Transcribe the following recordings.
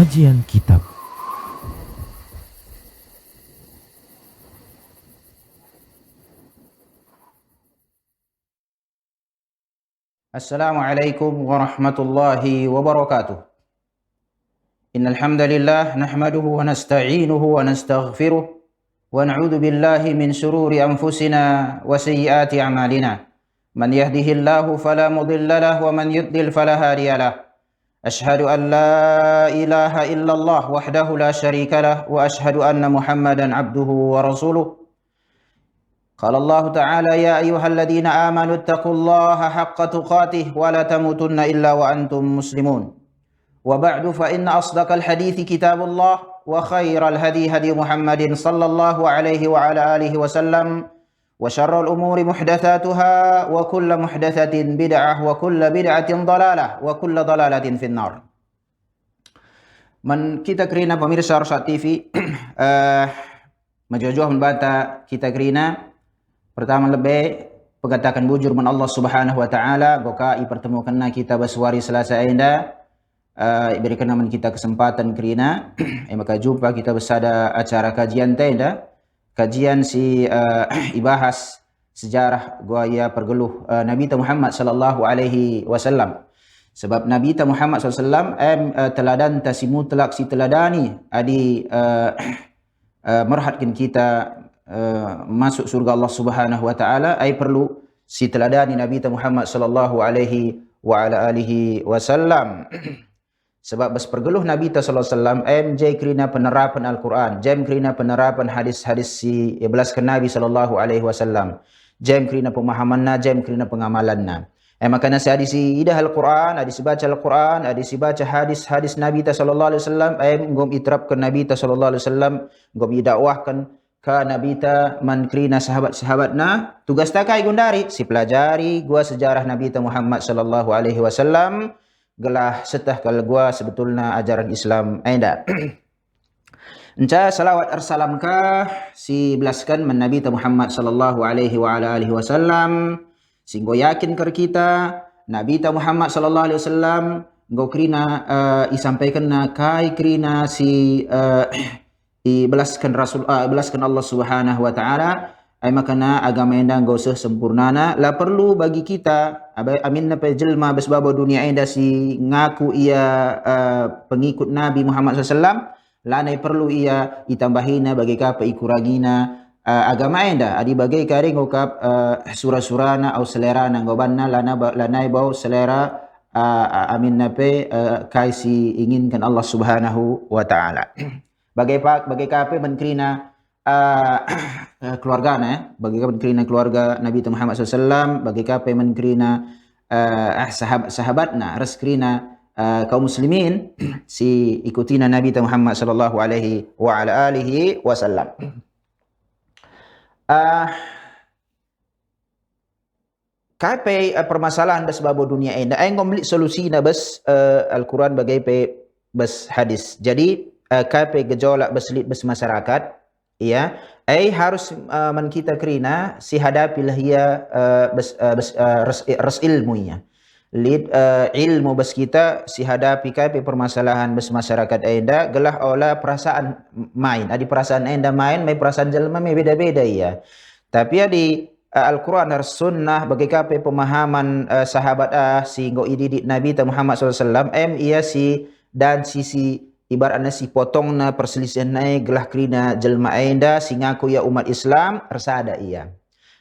Kajian Kitab. Assalamualaikum warahmatullahi wabarakatuh. Innal hamdalillah nahmaduhu wa nasta'inuhu wa nastaghfiruh wa na'udzu billahi min shururi anfusina wa sayyiati a'malina. Man yahdihillahu fala mudilla lahu wa man yudlil fala hadiya lahu. Ashhadu an la ilaha illallah wahdahu la syarika lah wa ashhadu anna Muhammadan abduhu wa rasuluh. قال الله تعالى يا أيها الذين آمنوا اتقوا الله حق تقاته ولا تموتن إلا وأنتم مسلمون وبعد فإن أصدق الحديث كتاب الله وخير الهدي هدي محمد صلى الله عليه وعلى آله وسلم وشر الأمور محدثاتها وكل محدثة بدعة وكل بدعة ضلالة وكل ضلالة في النار. Kita kerina pemirsa Rosyad TV majujur membata kita kerina pertama lebih pengatakan bujur man Allah Subhanahu wa taala goka pertemukan kita baswari Selasa enda berikan man kita kesempatan kerina maka jumpa kita bersada acara kajian tenda kajian si ibahas sejarah gaya pergeluh Nabi Muhammad sallallahu alaihi wasallam. Sebab Nabi Muhammad sallallahu alaihi wasallam teladan tasimu telak si teladani adi merhatkan kita masuk surga Allah Subhanahu wa taala ai perlu si teladani Nabi Muhammad sallallahu alaihi wa ala alihi wasallam. Sebab berpergeluh Nabi sallallahu alaihi wasallam jai kerina penerapan Al-Quran, jam kerina penerapan hadis-hadis si belaskan Nabi sallallahu alaihi wasallam, jam kerina pemahamanna, jam kerina pengamalanna. Maka nasi hadis idah Al-Quran, hadis baca Al-Quran, hadis baca hadis-hadis Nabi sallallahu alaihi wasallam ngom iterapkan Nabi sallallahu alaihi wasallam, ngom idakwahkan ka Nabi man krina sahabat-sahabatna tugas takai gundari si pelajari gua sejarah Nabi Muhammad sallallahu alaihi wasallam gelah setah kal gua sebetulna ajaran Islam enda. Enca salawat arsalam ka si belaskan man Nabi Muhammad sallallahu alaihi wa ala alihi wasallam singgo yakin ker kita Nabi Muhammad sallallahu alaihi wasallam go krina isampaikan na kai krina si belaskan Rasul belaskan Allah Subhanahu wa taala ai makana agama enda go sempurnana la perlu bagi kita amin na jelma besbabo dunia enda si ngaku ia pengikut Nabi Muhammad sallallahu alaihi wasallam la nai perlu ia itambahina bagi ka ikuragina agama enda adi bagai kare ngokap surah-surana au selera nanggobanna lanai bau selera amin na kai si inginkan Allah Subhanahu wa taala. Bagai kape menkrina keluarga bagi kape menkrina keluarga Nabi Muhammad SAW, bagi kape menkrina sahabat-sahabatna reskrina kaum muslimin si ikutina Nabi Muhammad sallallahu alaihi wa ala alihi wasallam. Kape permasalahan bas babo dunia enda ai ngomli solusi na bas Al-Quran bagai bas hadis. Jadi kape gejolak beslit bes masyarakat ya ai harus man kita kerina si hadapilah ia res ilmunya lid ilmu bes kita si hadapi kape permasalahan bes masyarakat enda gelah olah perasaan main adi perasaan enda main mai perasaan jelma mai beda-beda ya tapi adi Al-Quran dan sunnah bagi kape pemahaman sahabat si go ididik Nabi Muhammad SAW ia si dan sisi ibaratnya si potongna perselisihan naik gelah krina jelma enda singaku ya umat Islam resada ia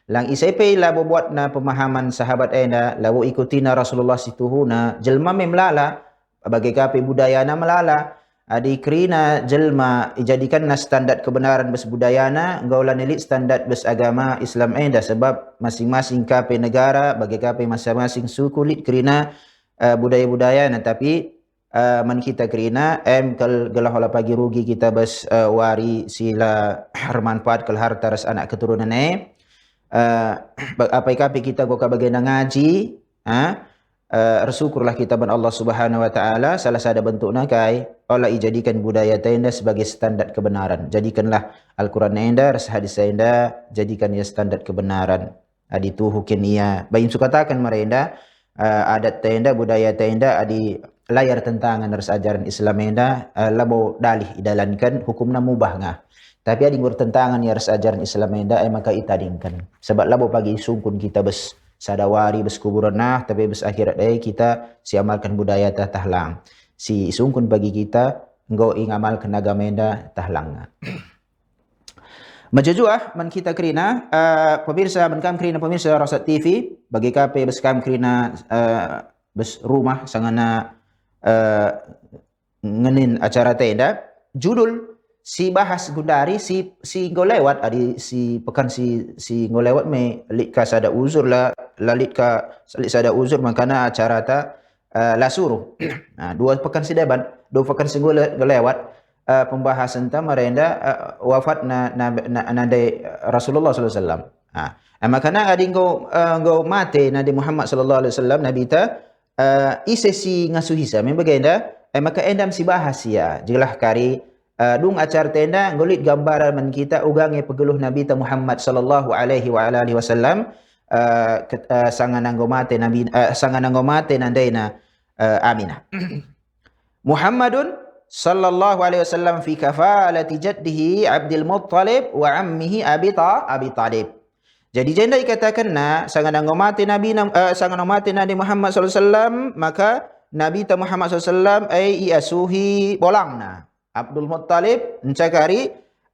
lang isaipe la buatna pemahaman sahabat enda lawo ikutina Rasulullah situhuna jelma memlala bagi kape budayana melala adi krina jelma ijadikanna standar kebenaran bes budayana gaulan elit standar bes agama Islam enda sebab masing-masing kape negara bagi kape masing-masing suku lit krina budaya-budaya tapi man kita kerina kal gelah olah pagi rugi kita bas wari sila bermanfaat kal harta ras anak keturunan apa ikapi kita goka bagian ngaji bersyukurlah kita ban Allah Subhanahu wa taala salah satu bentukna kai olah ijadikan budaya tenda sebagai standar kebenaran. Jadikanlah Al-Quran enda ras hadis enda jadikan ia standar kebenaran adi tuhukin ia bayin sukatakan merenda adat tenda budaya tenda adi layar tentangan ras ajaran Islam enda labo dalih idalankan hukumna mubah ngah. Tapi ada bertentangan ya ras ajaran Islam enda maka itadingkan. Sebab labo pagi sungkun kita bes sadawari bes kuburan nah tapi bes akhirat kita siamalkan budaya tahlang. Si sungkun bagi kita engkau ingamal kenaga menda tahlang. Majajua man kita kerina pemirsa menkam kerina pemirsa Rasat TV bagi KP bes kam kerina bes rumah sangana ngenin acara tenda judul si bahas gundari si ngolewat adi si pekan si ngolewat me lit ka sada uzur la lit ka sada uzur makana acara ta la suruh. Nah, dua pekan si deban, dua pekan si ngolewat pembahasan ta marenda wafat na Rasulullah sallallahu alaihi wasallam. Makana adi ngau mate Nabi Muhammad sallallahu alaihi wasallam nabi ta ise si ngasuhisa me bagenda maka endam si bahas ya jelah kari dung acar tenda ngolit gambaran man kita ugange pegeluh Nabi ta Muhammad sallallahu alaihi wa alihi wasallam sangananggo mate Nabi sangananggo mate nandaina Aminah. Muhammadun sallallahu alaihi wasallam fi kafalati jaddihi Abdul Muttalib wa ammihi Abi Talib. Jadi jenda dikatakan sangananggo mate Nabi sangananggo mate Nabi Muhammad sallallahu alaihi wasallam maka Nabi ta Muhammad sallallahu alaihi wasallam ai iasuhi bolangna Abdul Muttalib encakari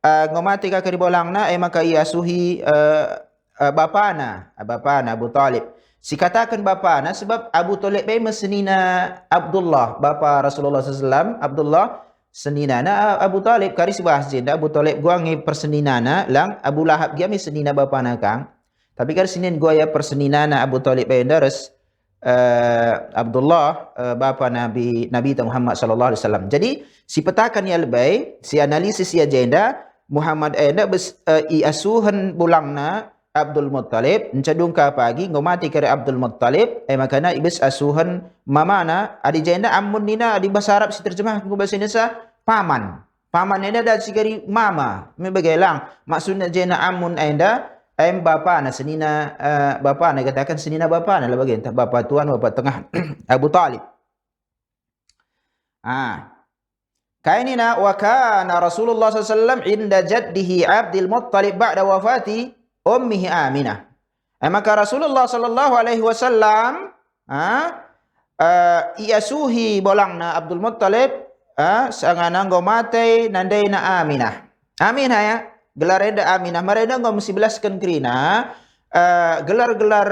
ngomati ka kari bolangna maka iasuhi bapana Abu Talib. Sikatakan bapana sebab Abu Talib mesenina Abdullah bapa Rasulullah sallallahu Abdullah seninana Abu Talib kari sebahas jenda Abu Talib gua ngi perseninana lang Abu Lahab dia senina bapana kang. Tapi kari sinin gua ya perseninana Abu Talib daras Abdullah bapa Nabi Muhammad sallallahu alaihi wasallam. Jadi si petakan ya lebay, si analisis ya agenda Muhammad enda bes iasuhan bulangna Abdul Muttalib encadung ka pagi ngomati kare Abdul Muttalib makana ibes asuhan mamana adi jenda amun nina adi bahasa Arab si terjemah ku bahasa Indonesia paman. Paman enda da si kari mama. Me bagailang maksudnya jenda amun enda bapa na senina bapa na katakan senina bapa na labagin bapa tuan bapa tengah Abu Talib. Kainina wa kana Rasulullah sallallahu alaihi wasallam inda jaddihi Abdul Muttalib ba'da wafati ummihi Aminah. Maka Rasulullah sallallahu alaihi wasallam iasuhi bolangna Abdul Muttalib sangananggo mate nandaina Aminah. Aminah ya gelar eda Aminah mareda ngom 11 kerina gelar-gelar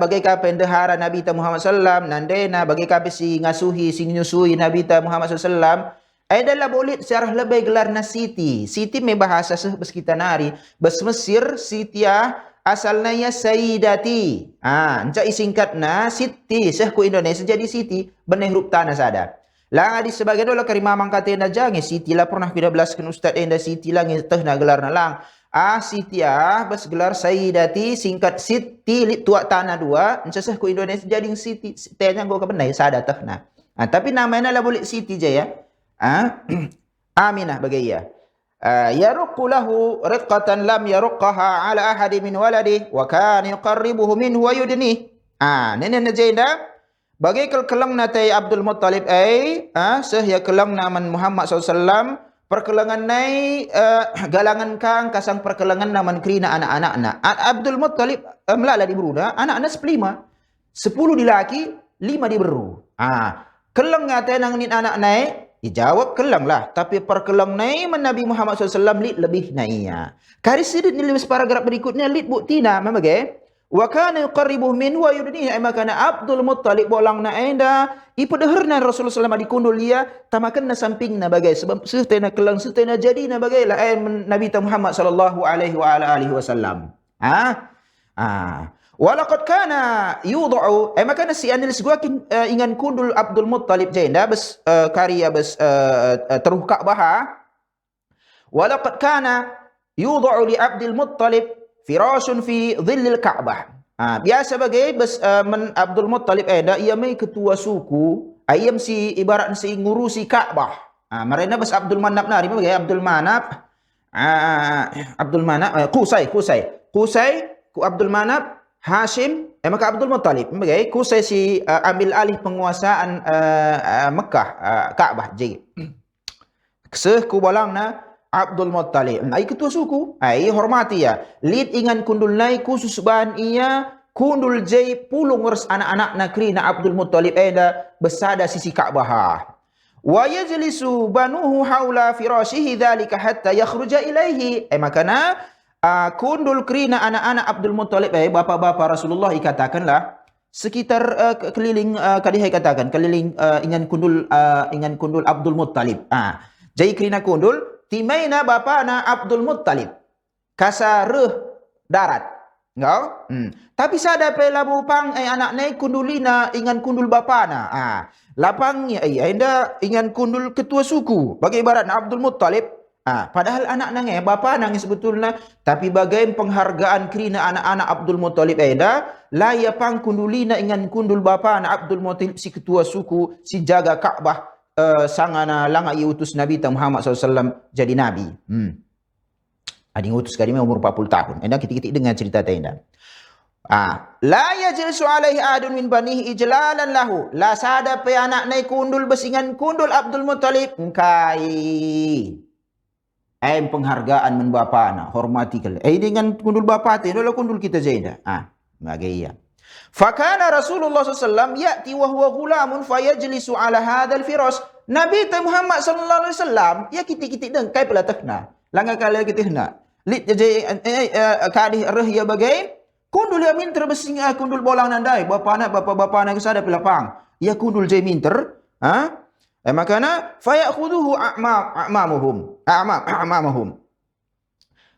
bagai kape dehara Nabi ta Muhammad sallam nandena bagai kape si ngasuhi si nyusui Nabi ta Muhammad sallam adalah boleh secara lebih gelar na Siti me bahasa sebes kita nari bes Mesir Sitia asalnya ya Sayyidati enca isingkatna Siti sehku Indonesia jadi Siti benih huruf tanah sada. Lang adi sebagai dola karima mangkate na jange Siti lah pernah kita belaskan ustaz enda Siti lang teh na gelar na lang. Siti bas gelar Sayyidati singkat Siti lit tua tanah dua encasah ku Indonesia jadi Siti tehnya go ka benai sada teh na. Tapi namanya lah boleh Siti jaya. Aminah bagai ya. Yaruqu lahu riqatan lam yaruqaha ala ahadi min waladi wa kana yuqarribuhu minhu wa yudni. Nenen jenda bagai kelang natai Abdul Muttalib sehya kelang naman Muhammad SAW perkelangan nai galangan kang kasang perkelangan naman krina anak-anak Abdul Muttalib melala di beruda anak-anak 10 dilaki 5 di beru. Kelang natai nang nin anak nai dijawab kelang lah tapi perkelang nai Nabi Muhammad SAW lebih naiya. Kari sidit ni paragraf berikutnya lit buktina memang wa kana yuqarribuhu min wa yudnihi makana Abdul Muttalib bolang na enda ipedeherna Rasulullah sallallahu alaihi kundul dia tamakan na samping na bagai sebab setena kelang setena jadi na bagai la Nabi Muhammad sallallahu alaihi wa alihi wasallam. Walaqad kana yudau makana si anil gua ingan kundul Abdul Muttalib jenda bes karya bes teruh Ka'bah. Walaqad kana yudau li Abdul Muttalib firashun fi dhillil Ka'bah. Biasa bagai bes Abdul Muttalib ia mai ketua suku ayam si ibarat si ngurusi Ka'bah. Marena bes Abdul Manap nari bagai Abdul Manap Qusay ku Abdul Manap Hashim, maka Abdul Muttalib, bagai ku sesi ambil alih penguasaan Mekah, Kaabah je. Seh ku balang na Abdul Muttalib. Ai ketua suku, ai hormati ya. Lid ingan kundul nai khusus ban ia kundul jai pulung urs anak-anak nakri na Abdul Muttalib eda besada sisi Ka'bah. Wa yajlisu banuhu haula firashihi dzalika hatta yakhruja ilaihi. Makana kundul krina anak-anak Abdul Muttalib bapa-bapa Rasulullah ikatakanlah sekitar keliling kadihai katakan keliling ingan kundul Abdul Muttalib. Jadi krina kundul timaina bapana Abdul Muttalib kasareh darat. Ngau? Tapi sada pe labu pang anak nai kundulina ingan kundul bapana. Lapangnya enda ingan kundul ketua suku. Bagi ibarat Abdul Muttalib. Padahal anak nang bapa nang sebetulnya tapi bagai penghargaan krina anak-anak Abdul Muttalib eda laya pang kundulina ingan kundul bapana Abdul Muttalib si ketua suku si jaga Ka'bah sangana langa utus Nabi Muhammad SAW jadi Nabi. Ada utus kali umur 40 tahun. Enda kita dengar cerita tenda. La yajlisu alaihi adun min banihi ijlalan lahu. La sada pe anak nai kundul besingan kundul Abdul Muttalib kai. Penghargaan men bapa na hormati kali. Dengan kundul bapa tu adalah kundul kita zaida. Bagaya. Fakana Rasulullah SAW ya'ti wa huwa ghulamun fayajlisu ala hadzal firas. Nabi Muhammad sallallahu alaihi wasallam ya kita deng kai pula takna. Langa kala kita hna. Lit je kadih reh ya bagai kundul ya minter besing kundul bolang nandai bapa anak kesada pelapang. Ya kundul je minter, makana fayakhudhuhu a'mamahum.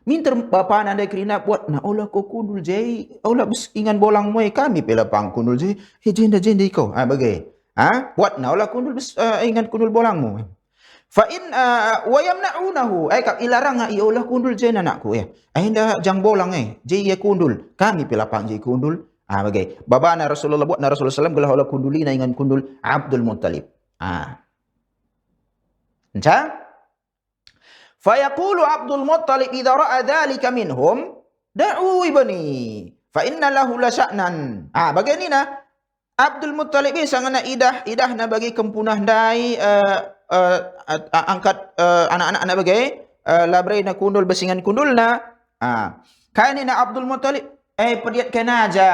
Minter bapa nandai krina buat na olah ko kundul je, olah ingan bolang moy kami pelapang kundul je, jenda iko. Bagai. Buat na olah kundul ingan kundul bolang mo. Fa in wa yamna'unahu kap ilarang olah kundul je anakku inda jang bolang je ya kundul kami pelapang je kundul bagai babana Rasulullah buat na Rasulullah sallam gelah olah kundulina ingan kundul Abdul Muttalib fa yaqulu Abdul Muttalib idza ra'a dzalika minhum da'u ibni fa inna lahu la sya'nan bagini na Abdul Muttalib sangana idah na bagi kempunah dai angkat anak-anak bagai labrai na kundul besingan kundulna kaini na Abdul Muttalib pediat kenaja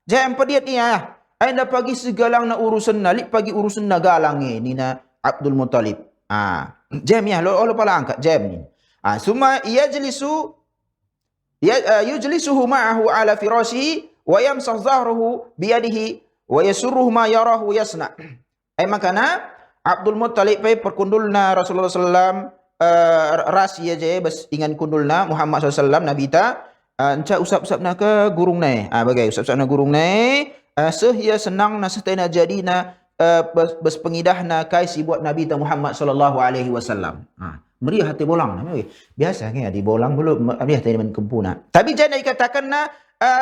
jam pediat ia anda pagi segalang na urusan nalik pagi urusan na galang ni na Abdul Muttalib jam ya lo pala angkat jam ni summa yujlisuhu ma'ahu ala firashihi wa yamsah dhahruhu biyadihi wa yasurruhu ma yarahu yasna. Makana Abdul Muttalib perkundulna Rasulullah sallam rahasia je bas ingan kundulna Muhammad sallam Nabi ta enca usap-usapna ke gurung nai bagai usap-usapna gurung nai seh ya senang na setena jadina bas pengidahna kai si buat Nabi ta Muhammad sallallahu alaihi wasallam meriah hati bolang biasa kan di bolang belum meriah hati men kempuna tapi jangan dikatakan na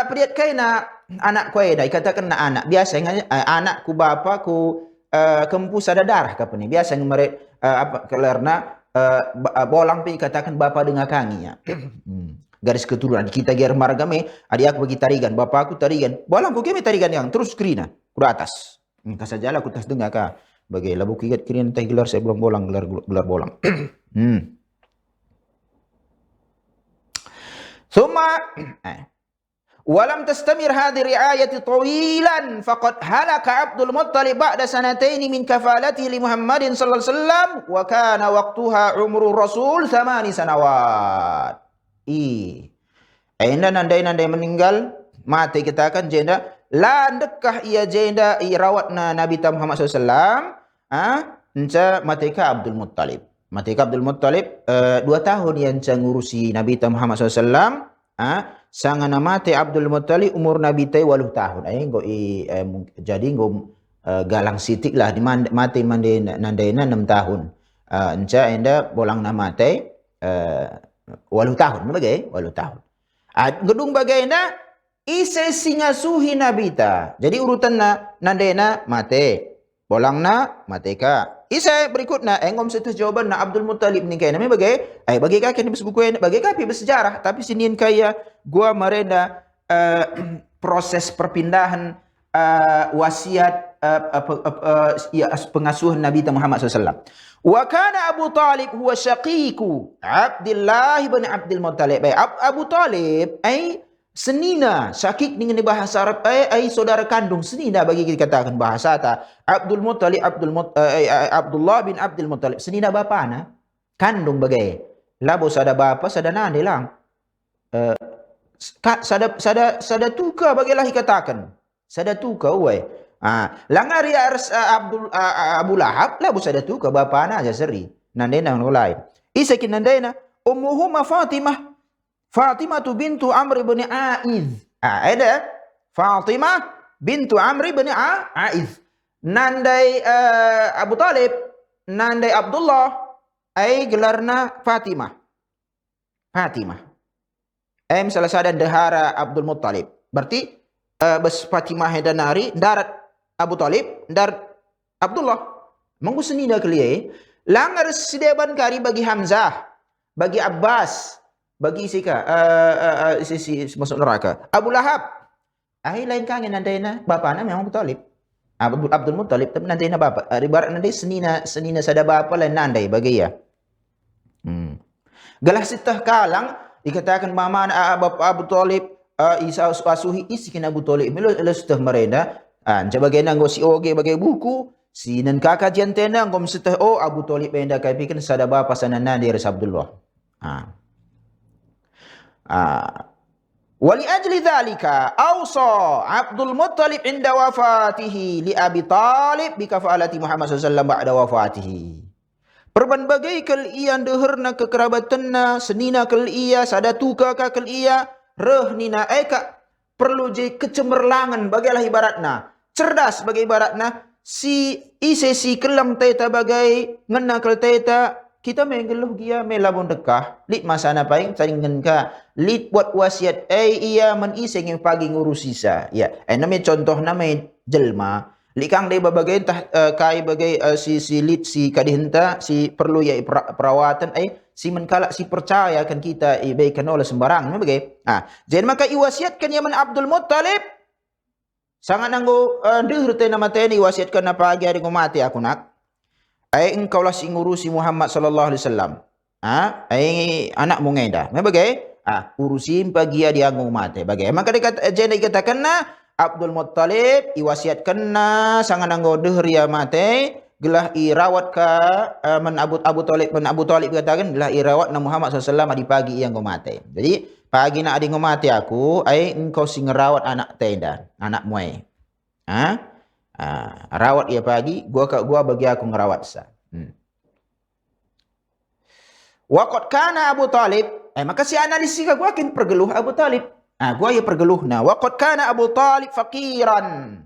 periat kai na anak ko dah dikatakan na anak biasa anak ku bapa ku kempu sada darah ke ni biasa ngere kelarna bolang pi katakan bapa dengan kangi garis keturunan kita ger margame adik aku bagi tarigan bapa aku tarigan bolang ku kemi tarigan yang terus krina ku atas kasajala ku tas dengar ka bagai labu kigat krina teh gelar saya belum bolang gelar bolang summa walam tastamir hadhihi ri'ayati tawilan faqad halaka Abdul Muttalib ba'da sanatayn min kafalatihi li Muhammadin sallallahu alaihi wasallam wa kana waqtuha umru Rasul 8 sanawat. Nandai meninggal mati kita akan jenda landekah ia jenda rawatna Nabi Muhammad sallallahu alaihi wasallam mati ka Abdul Muttalib. Mati ka Abdul Muttalib 2 tahun yang ngurusi Nabi Muhammad sallallahu alaihi wasallam sangana mati Abdul Muttalib umur Nabi 8 tahun jadi galang sitik lah di mati nandaina 6 tahun enca enda bolang na mati 8 tahun bagai 8 tahun gedung bagaina ise singasuhi Nabi ta jadi urutan na nandaina mati bolang na mati ka isa berikutnya engom setus jawaban na Abdul Muttalib ni kaya namanya bagi kakek ni buku bagi kakek bersejarah tapi siniin kaya gua merenda proses perpindahan wasiat pengasuhan Nabi Muhammad SAW. Wa kana Abu Talib huwa syaqiqu Abdullah bin Abdul Muttalib. Abu Talib ai senina, syakik dengan bahasa Arab ai saudara kandung, senina bagi kita katakan bahasa ta. Abdul Muttalib Abdullah bin Abdul Muttalib, senina bapa na kandung bagai labo sada bapa sada nande lang. Sada tuka bagilah dikatakan. Sada tuka uai. Langar ya Abu Lahab labo sada tuka bapa na aja seri. Nandena lain. Isakin nandena ummuhuma Fatimah bintu Amr bin Aiz. Ada Fatimah bintu Amr bin Aiz. Nandai Abu Talib, nandai Abdullah, ai gelarna Fatimah. Salah sada dahara Abdul Muttalib. Berarti bes Fatimah dan nari darat Abu Talib, darat Abdullah. Manggu senida keliai. Langar sedeban kari bagi Hamzah, bagi Abbas, bagi sika masuk neraka. Abu Lahab. Lain kangen nandaina bapana memang Abu Talib. Abdul Muttalib tapi nandaina bapa. Ibarat nandai senina sada bapa lain nandai bagi ya. Galah sitah kalang dikatakan mama Abu Talib isa asuhi isikin Abu Talib melo sitah merenda. Coba gena nggo si oge bagai buku sinan kakak jantena ngom sitah Abu Talib enda kai pikan sada bapa sanana dia Abdullah. Wali ajli dzalika awsa Abdul Muttalib inda wafatihi li Abi Talib bi kafalati Muhammad sallallahu alaihi wasallam ba'da wafatihi. Perban bagai kal iya deherna kekerabatanna senina kal iya sada tuka ka kal iya reh nina eka perlu je kecemerlangan bagailah ibaratna cerdas bagai ibaratna si kelam teta bagai ngena kal teta kita mengeluh dia melabon dekah lit masana paing saringan ka lit buat wasiat iya meniseng yang pagi ngurus sisa ya namanya contoh namanya jelma likang dia bagai entah kai bagai si lit si kadihenta si perlu ya perawatan si menkalak si percaya kan kita ibaikan oleh sembarang bagai jadi maka iwasiatkan Yaman Abdul Muttalib sangat nanggo deuhur teh nama teh iwasiatkan apa lagi hari mati aku nak engkau lah si ngurusi Muhammad sallallahu alaihi wasallam anak mu ngeda bagai urusin pagi dia mati bagai maka dikatakan Abdul Muttalib iwasiatkan sangat nanggo deuhur ya mate gelah irawat ka Abu Talib katakan gelah irawat na Muhammad sallallahu di pagi yang mate. Jadi pagi nak adi mate aku engkau sing ngerawat anak tenda anak muai. Rawat ia pagi gua bagi aku ngerawat sa. Waqad kana Abu Talib maka si analisis gua akan pergeluh Abu Talib. Gua ya pergeluh na waqad kana Abu Talib faqiran.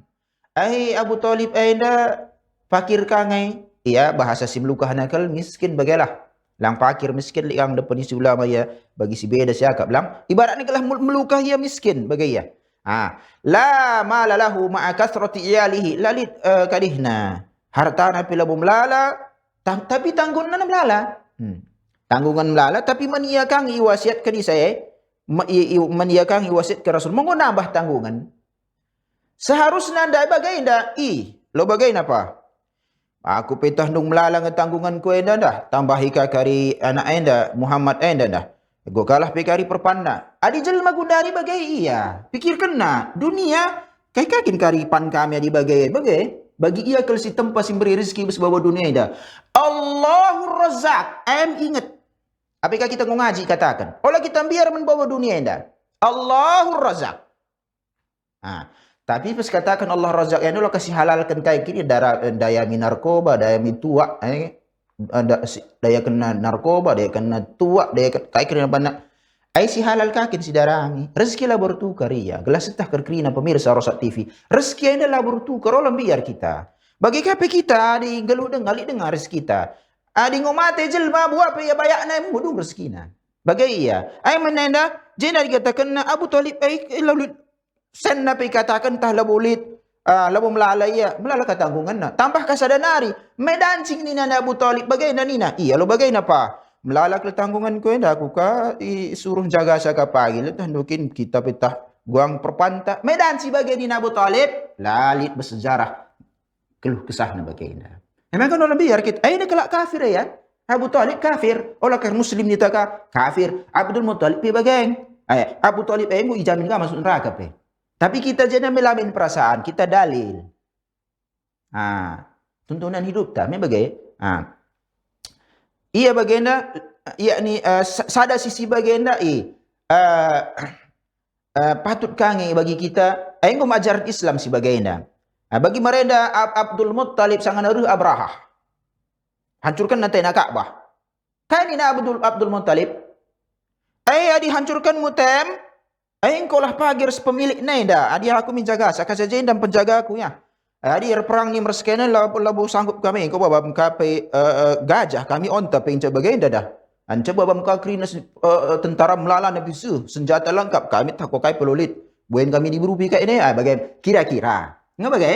Abu Talib enda fakir kangai. Iya bahasa si melukah nakal miskin bagailah. Lang fakir miskin yang depan si ulama ya bagi si beda siakap lang. Ibaratnya kelah melukah ya miskin bagai ya. La malalahu ma'a kasrati iyalihi lalit kadihna. Hartana pila melala tapi tanggungan melala. Tanggungan melala tapi meniakan iwasiat ke saya. Meniakan iwasiat ke Rasul. Monggo nambah tanggungan. Seharusnya anda bagai anda. Lo bagai apa? Aku petah nung melalang tanggungan ku enda dah. Tambah ika kari anak enda Muhammad enda dah. Go kalah pekari perpanda. Adi jelma gundari bagai iya. Pikirkan dunia kai kakin kari pan kami adi bagai bagi ia kalau si tempat si beri rezeki bersebab dunia dah. Allahur Razzaq. Ingat. Apakah kita ngaji katakan? Olah kita biar membawa dunia enda. Allahur Razzaq. Tapi pas katakan Allah Razzaq yang Allah kasih halalkan kayak gini daya narkoba, daya tuak, daya kena narkoba, daya kena tuak, daya kayak kena banyak. Si halal kakin si darami. Rezeki lah bertukar ya. Gelas setah kerkrina pemirsa Rosak TV. Rezeki ini lah bertukar olah biar kita. Bagi kape kita di geluh dengar rezeki kita. Adi ngomate jelma buat apa ya bayak na mudu rezekina. Bagi iya. Menenda jena dikatakan Abu Talib lalu sen napi katakan tah labulit labu melalaya melala katanggungan na tambah kasadanari medancing ni nana Abu Talib bagai na nina iya lo bagai na pa melala ketanggungan ko enda aku ka suruh jaga sa ka pagi letah nukin kita petah guang perpanta medan si bagai ni Abu Talib lalit bersejarah keluh kesah na baginda. Memang kan orang biar kita ini kelak kafir ya. Abu Talib kafir, olah kan muslim ni taka kafir. Abdul Muttalib pi bageng. Abu Talib mu ijamin ka masuk neraka pe. Tapi kita jangan melamin perasaan, kita dalil. Tuntunan hidup tak me bagai. Ia baginda yakni sada sisi baginda patut kange bagi kita engko ajaran Islam si baginda. Bagi mereka Abdul Muttalib sangat naruh Abrahah. Hancurkan nanti nak Ka'bah. Kan ini Abdul Muttalib. Adi hancurkan mutem. Engkau lah pagir sepemilik ni dah. Adi aku menjaga. Saka saja dan penjaga aku ya. Adi perang ni mersekena labu sanggup kami. Engkau bawa mengkapai gajah. Kami onta pengen bagai dah. Coba bawa mengkakri tentara melala Nabi Su. Senjata lengkap. Kami tak kai pelulit. Bukan kami diberupi kat ini. Bagai kira-kira. Nga bagay?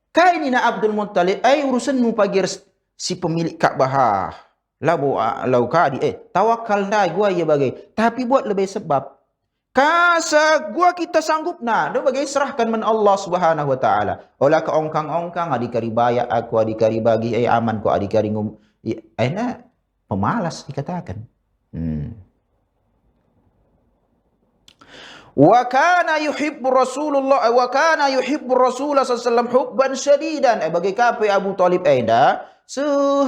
Kaya ni na Abdul Muttalib ay urusan mo pagir si pemilik Ka'bah. Lau kadi tawakal na gua ya bagay. Tapi buat lebih sebab kasa gua kita sanggup na. Do bagay serahkan man Allah Subhanahu wa taala. Ola ka ongkang-ongkang adikari baya aku adikari bagi aman ko adikari ngum na pemalas dikatakan. Wa kana yuhibbu Rasulullah wa kana yuhibbu Rasulullah sallallahu alaihi wasallam hubban syadidan. Bagi kape Abu Talib aida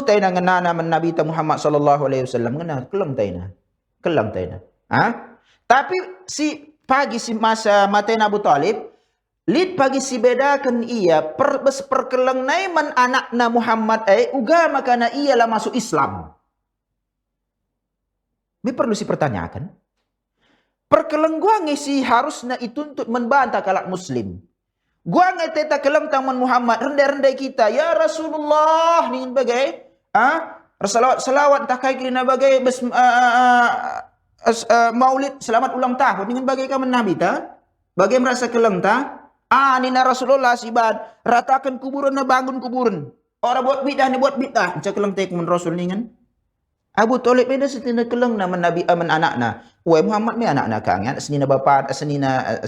taina ngenana man Nabi Muhammad sallallahu alaihi wasallam ngena kelam taina. Tapi si pagi si masa matain Abu Talib lid pagi si bedakan ia perkeleng nai man anakna Muhammad uga makana ia lah masuk Islam. Ini perlu si pertanyakan. Perkeleng gua ngisi harusnya ituntut membantah kalak muslim. Gua ngeteta keleng taman Muhammad rendai-rendai kita ya Rasulullah nih bagai selawat takai kirina bagai maulid selamat ulang tahun nih bagai kaman nabi ta bagai merasa keleng ta nina Rasulullah sibad ratakan kuburan na bangun kuburan orang buat bidah cak keleng tek men Rasul nih Abu Talib beda setina keleng nama Nabi aman anakna. Wah Muhammad me anakna kang anak senina bapa senina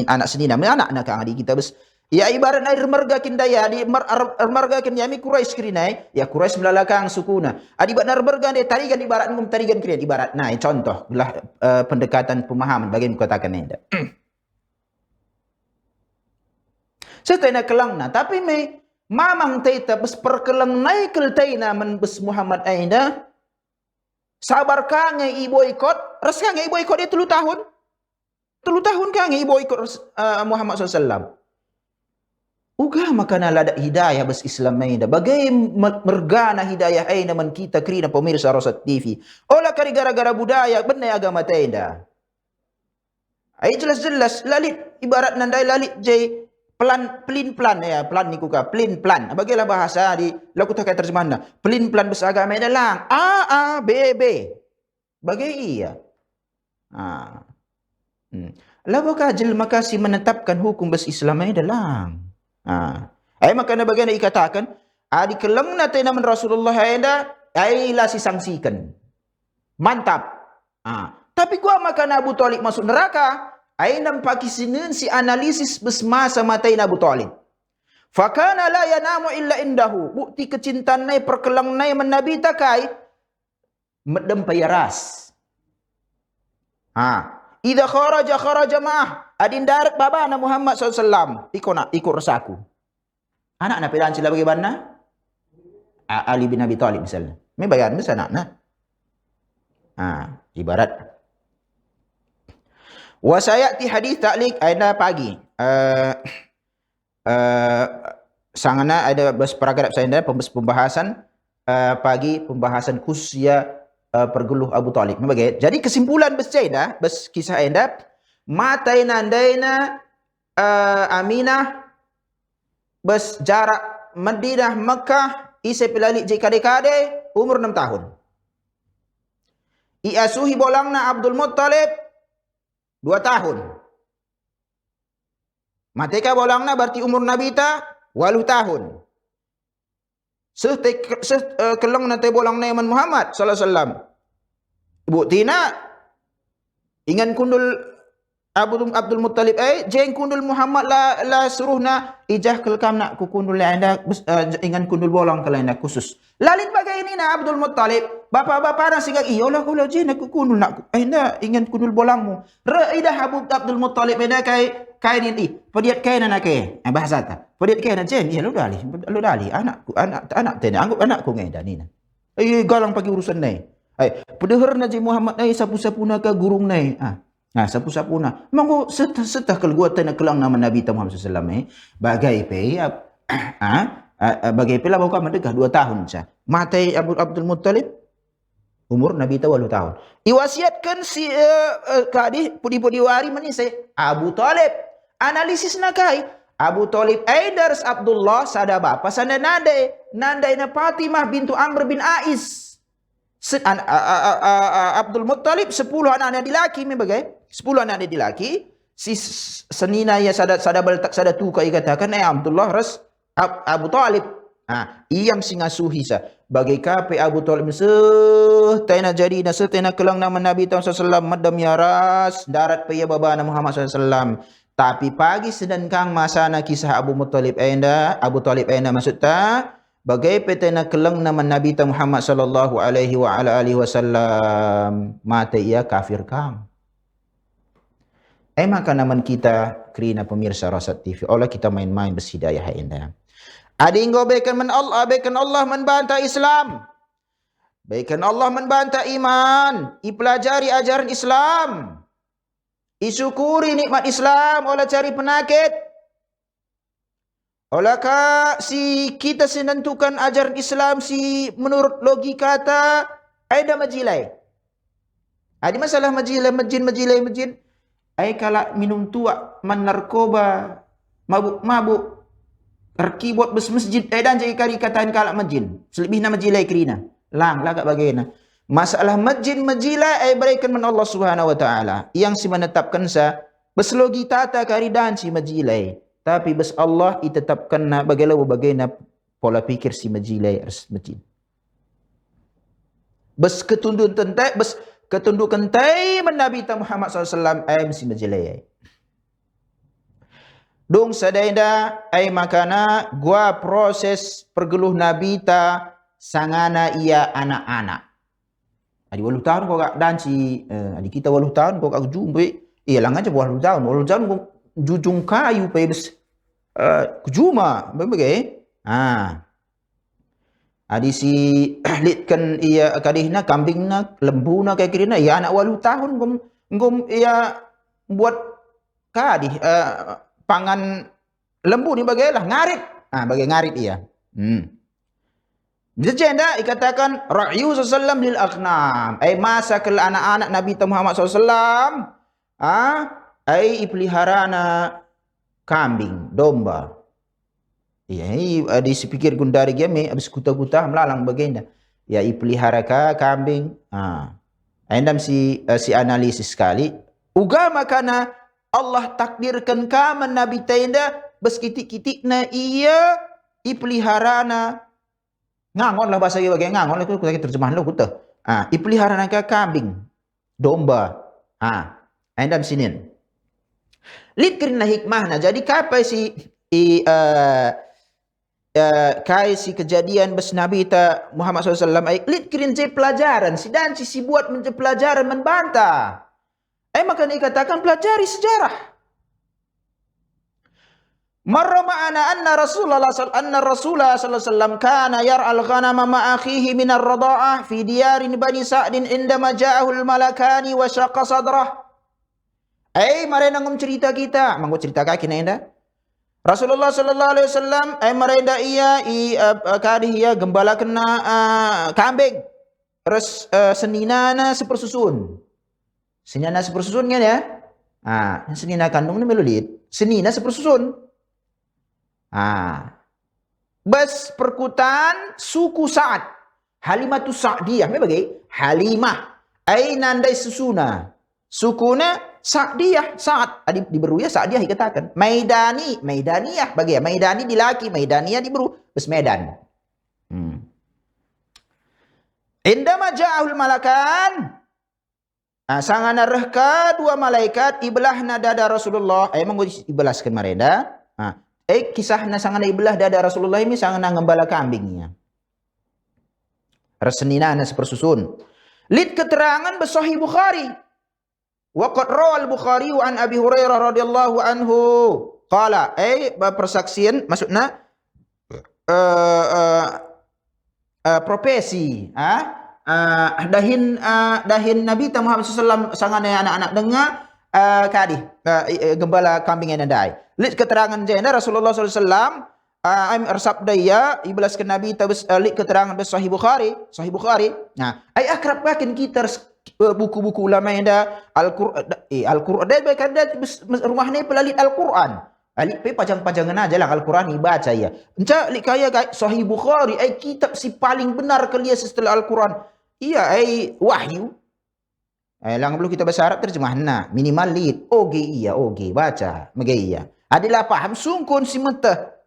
anak senina me anakna kang di kita bes. Ya ibarat air merga kin daya di merga kin yami Quraisy kirinai ya Quraisy melalakang sukuna. Adi banar merga de tarigan ibarat ngum tarigan kirin ibarat. Nah contoh lah pendekatan pemahaman bagaimana katakan enda. Setina keleng na tapi me mamang taita bes perkeleng naikel taina men bes Muhammad aida. Sabar ka nga i-boycott. Ras ka nga i-boycott dia 3 tahun. 3 tahun ka nga i-boycott Muhammad SAW. Uga makana lada hidayah bas Islam na ida. Bagay mergana hidayah ay naman kita kri na pemirsa Rosat TV. Ola kari gara-gara budaya benay agama tayo ay jelas-jelas lalit ibarat nanday lalit jay plan ya plan ni kuka plan bagilah bahasa di laku tak terjemahan na plan besar agama ida lang B bagai iya lalu kajil makasih menetapkan hukum bas Islam ida lang maka na bagian ikatakan di keleng na tayo naman Rasulullah ida ay lah sisangsikan mantap tapi gua maka na Abu Talib masuk neraka ay nampakisinin si analisis besmasa matain Abu Talib. Fakana la yanamu illa indahu. Bukti kecintaan nai perkelang nai menabi takai medem payaras. Idza kharaja ma'ah. Adin darat babana Muhammad SAW. Ikut resaku. Anak na pilan sila bagaimana? Ali bin Abi Talib misalnya. May bayan mo sa anak na. Ibarat wasayati hadis ta'liq ada pagi. Sangana ada paragraf saya pembahasan pagi pembahasan khususnya pergeluh Abu Talib. Jadi kesimpulan beseda bes kisah enda mataina andaina Aminah bes jarak Madinah Mekah ise pilalik je kade-kade umur 6 tahun. Iasuhi bolangna Abdul Muttalib 2 tahun. Mateka bolangna berarti umur Nabi ta 8 tahun. Keleng nanti bolang Naiman Muhammad sallallahu alaihi wasallam. Buktina ingan kundul Abdul Muttalib jeng kundul Muhammad la suruhna ijah kelkam nak ku kundul anda ingan kundul bolong kalau anda khusus. Lalit bagai ini na Abdul Muttalib bapa-bapa nang sigag iyolah kula jeng nak ku kundul nak anda ingan kundul bolongmu. Re idah Abdul Muttalib anda kai ni pediat kai na kai bahasa ta. Pediat kai na jeng iya lu dali anak tena anggap anakku ngai dah ni na. Galang pagi urusan nai. Pedehar na Muhammad sapu-sapu nak gurung nai. Sapu-sapu na. Mangko setah keluatan nak kelang nama Nabi Muhammad SAW bagai pe bagai pe lah bawa mendekah 2 tahun saja. Matai Abdul Muttalib umur Nabi 80 tahun. Iwasiatkan si kadih pudi-pudi wari manisai Abu Talib. Analisis nakai Abu Talib Aidars Abdullah sada bapa sada nandai na Fatimah bintu Amr bin Ais. Abdul Muttalib 10 anak-anak dilaki membagai 10 anak dilaki si senina ya sada baltak sada tu kai katakan Abdullah ras Abu Talib iam singasuhi sa bagai kape Abu Talib taina jadi taina kelang nama Nabi SAW madam ya ras darat pe ya babana Muhammad SAW tapi pagi sedangkang masana kisah Abu Talib maksud ta bagai petena kelang nama Nabi Muhammad sallallahu alaihi wa ala alihi wasallam mata ia kafir kam. Maka naman kita kerina pemirsa Rasat TV olah kita main-main berhidayah enda. Adinggo baikan Allah membantah Islam. Baikan Allah membantah iman, ipelajari ajaran Islam. Isyukuri nikmat Islam olah cari penakit. Olehkah si kita senentukan ajaran Islam si menurut logika kata ada majilai. Ada masalah majilai. Kala minum tua, narkoba, mabuk, keyboard bes masjid. Dan jadi kali katain kala majin. Selebihnya majilai kerina. Lang, lagak bagaina. Masalah majilai berikan men Allah Subhanahu Wa Taala. Yang si menetapkan sa beslogi tata karidan si majilai. Tapi bes Allah ditetapkan bagaimana pola pikir si majilai masjid. Bes ketundukan tai Nabi Muhammad SAW si majilai. Dong sadaida makana gua proses pergeluh Nabi ta sangana ia anak-anak. Adi 8 tahun kau kak danci, adi kita 8 tahun kau kak jumbe. Lang aja 8 tahun kau jujung kayu pebes kujuma bagai adi si litkan ia kadihna kambingna lembuna kayak kirina ya anak 8 tahun gom ia buat kadih pangan lembu ni bagailah ngarit bagai ngarit ia Jenda dikatakan ra'yu sallam lil aghnam masa ke anak-anak Nabi Muhammad SAW ipeliharana kambing, domba. Disepikir gundari game habis kuta-kuta melalang bagaimana. Ya ipelihara kambing. Endam si analisis sekali. Ugama kana Allah takdirkan kaman Nabi tenda beskitik-kitikna ia ipeliharana ngangon lah bahasa bagai ngangon lah kita terjemahan lo kuta. Ipeliharana kambing, domba. Endam sinin. Lid kerana hikmahna. Jadi kapai si kejadian bes Nabi ta Muhammad SAW lid kerana pelajaran si dan si buat pelajaran membantah. Maka dikatakan pelajari sejarah. Marra ma'ana anna Rasulullah sallallahu alaihi wasallam kana yar'al ghanama ma akhihi min ar-rada'ah fi diyarin bani Sa'din indama ja'ahu al-malakani wa syaqqa sadrah. Mereka ngom cerita kita, mangko cerita kaki nenda. Rasulullah sallallahu alaihi wasallam mereka ia kadih ia gembala kena kambing. Terus seninana sepersusun. Senina sepersusun kan ya? Senina kandung ni melulit. Senina sepersusun. Bas perkutan suku Sa'ad. Halimatus Sa'diyah. Apa bagi? Halimah. Nandai susuna. Sukuna Sa'diyah, Sa'ad diberu ya Sa'diyah dikatakan. Maidaniyah bagi Maidani dilaki, Maidaniyah diberu bes Medan. Indama ja'ahul malakan Sangana rehka dua malaikat iblahna dada Rasulullah. Mengurus iblaskan marenda. Kisahna sangana iblah dada Rasulullah ini sangana ngembala kambingnya. Resenina sepersusun. Lid keterangan bersahih Bukhari. Wa qad rawal Bukhari an Abi Hurairah radhiyallahu anhu qala persaksian maksudnya profesi dahin Nabi Muhammad SAW sangana anak-anak dengar kadih gembala kambing yang dai. Lid keterangan jenda Rasulullah SAW sabda ya iblas ke Nabi lik keterangan Sahih Bukhari. Ai akrab bakin kita buku-buku ulama yang dah Al-Quran dia baik ada rumah ni pelalit Al-Quran alik pe pajang-pajangan aja lah Al-Quran baca ya enca lik kaya Sahih Bukhari kitab si paling benar kelia setelah Al-Quran iya wahyu lang belum kita bahasa Arab terjemahna minimal lit iya baca mege iya adilah paham sungkun si meta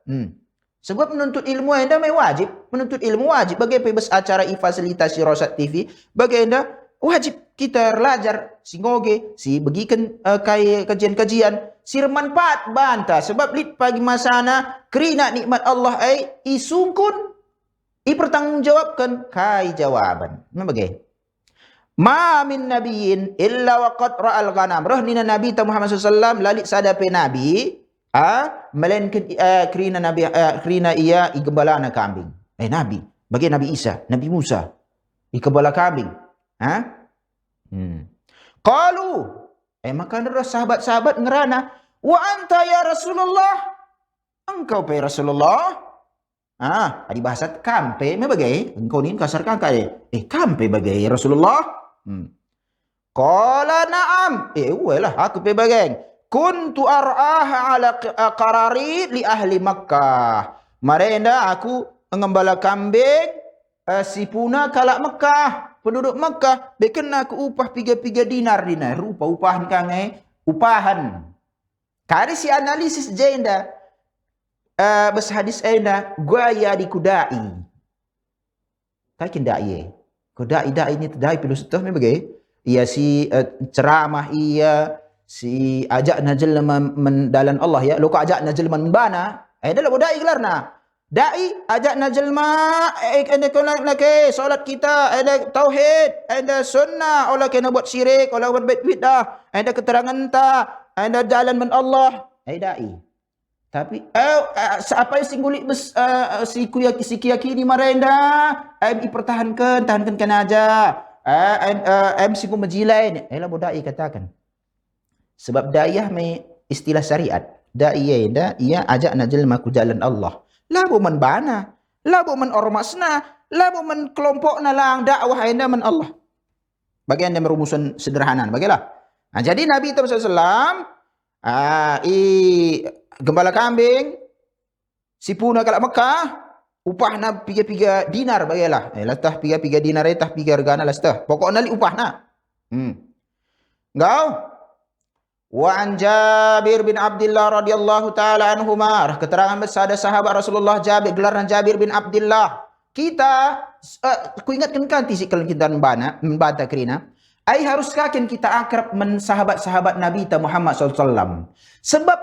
sebab menuntut ilmu anda wajib menuntut ilmu wajib bagi bebas acara fasilitasi Rosat TV bagi anda wajib kita belajar si ngoge si bagikan kajian-kajian si bermanfaat banta sebab lit pagi masana kerina nikmat Allah isungkun pertanggungjawabkan kai jawaban membagai ma min nabiyyin illa waqad ra'al ghanam rahnina Nabi Muhammad SAW lalit sadape Nabi melainkan kerina ia igembalana kambing Nabi bagi Nabi Isa Nabi Musa igembala kambing Qalu maka sahabat-sahabat ngerana wa anta ya Rasulullah engkau pe Rasulullah di bahasa kampe bagai engkau ni kasar kakak kampe bagai Rasulullah qala na'am welah aku pe bagai kuntu ar'aha ala qarari li ahli Makkah marenda aku ngembala kambing sipuna kalak Mekah penduduk Mekah bekena aku upah 3 dinar rupa upahan kange upahan kari si analisis jenda bes hadis enda gaya di kudai kakin dai ini tadai filosof me bagai ia si ceramah ia si ajak najal mendalan Allah ya lo ko ajak najal menbana dalam dai gelarna dai ajak najlma anda kena lagi solat kita ada tauhid ada sunnah olah kena buat syirik olah buat bidah ada keterangan ta ada jalan men Allah dai tapi apa yang singgulik si kiyakini marenda dipertahankan kan aja singgung majilain lah bodai katakan sebab dayah me istilah syariat dai ia ajak najlma ku jalan Allah labu man bana, labu man ormasna, labu man kelompokna lang dakwah anda man Allah. Bagi anda merumusan sederhana, bagilah. Jadi Nabi SAW gembala kambing si puna kalak Mekah upahna 3 dinar bagilah. Latah 3 dinar tah 3 regana lastah. Pokoknya li upahna. Engkau wa an Jabir bin Abdullah radhiyallahu taala anhuma keterangan bersada sahabat Rasulullah Jabir gelarnya Jabir bin Abdullah kita ku ingatkan kan tisi kalau kita membanta kerina harus kakin kita akrab men sahabat-sahabat Nabi Muhammad SAW sebab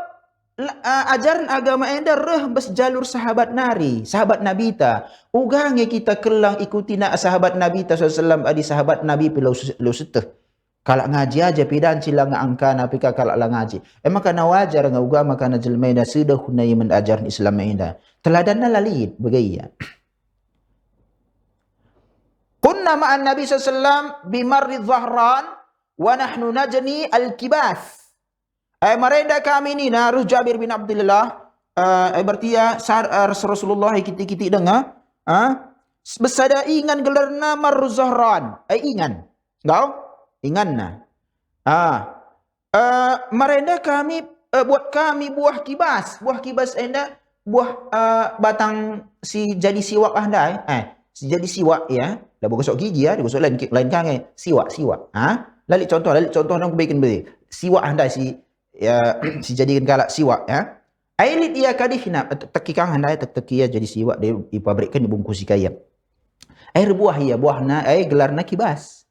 ajaran agama enda reh bes jalur sahabat Nabi ta ugange kita kelang ikuti na sahabat Nabi SAW adi sahabat Nabi pilau seteh kalau ngaji aja pidan cilang angka na pika kalau lang ngaji maka na wajar nga uga maka na jelmena sudah hunay men ajaran Islam enda teladan na lalit bagaya kunna ma'an Nabi sallallahu bimarri dhahran wa nahnu najni al-kibas marenda kami ni na ruh Jabir bin Abdullah berarti ya Rasulullah kiti-kiti dengar besada ingan gelarna marru dhahran ingan engkau ingan na marenda kami buat kami buah kibas enda buah batang si jadi siwak anda si jadi siwak ya dah gosok gigi ya digosok lain kange siwak lalik contoh nang bikin beri siwak anda si si jadikan galak siwak ya ailit ia kadihna teki kang anda teki ya jadi siwak di pabrikkan dibungkus kaya air buah ya buahna gelarna kibas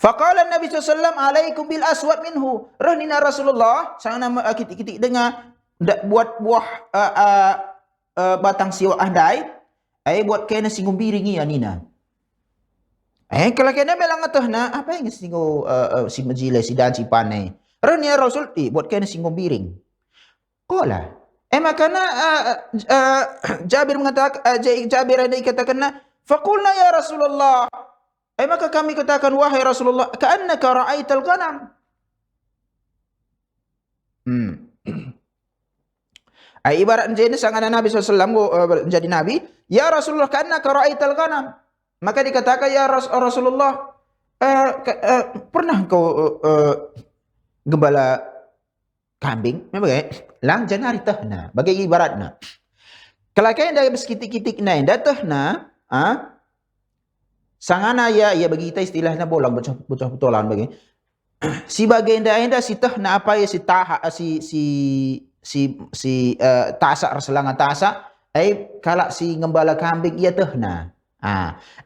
Faqala Nabi SAW, alaikum bil aswad minhu. Rahnina Rasulullah, sana kitik-kitik dengar, buat buah batang siwak andai, buat kena singgung biringi anina. Kalau kena bilang na, apa yang singgung si majile, si dan, si panai. Rahnina Rasul, buat kena singgung biring. Qala. Makana Jabir mengatakan, Jabir ada katakan, faqulna ya Rasulullah. Maka kami katakan, wahai Rasulullah, ka'annaka ra'aital ghanam. Ibarat jadi sang anak Nabi SAW menjadi Nabi, ya Rasulullah, ka'annaka ra'aital ghanam. Maka dikatakan, ya Rasulullah, pernah kau gembala kambing? Lang janari tahna. Bagi ibaratna. Kalau kaya dah bersekitik-kitik na, dah tahna, sangana ya bagi kita istilahnya bolang bocah betulan bagi. Si bagian dah si tahna apa ya si taha si tasak raselanga tasak, kalau si ngembala kambing ia tahna.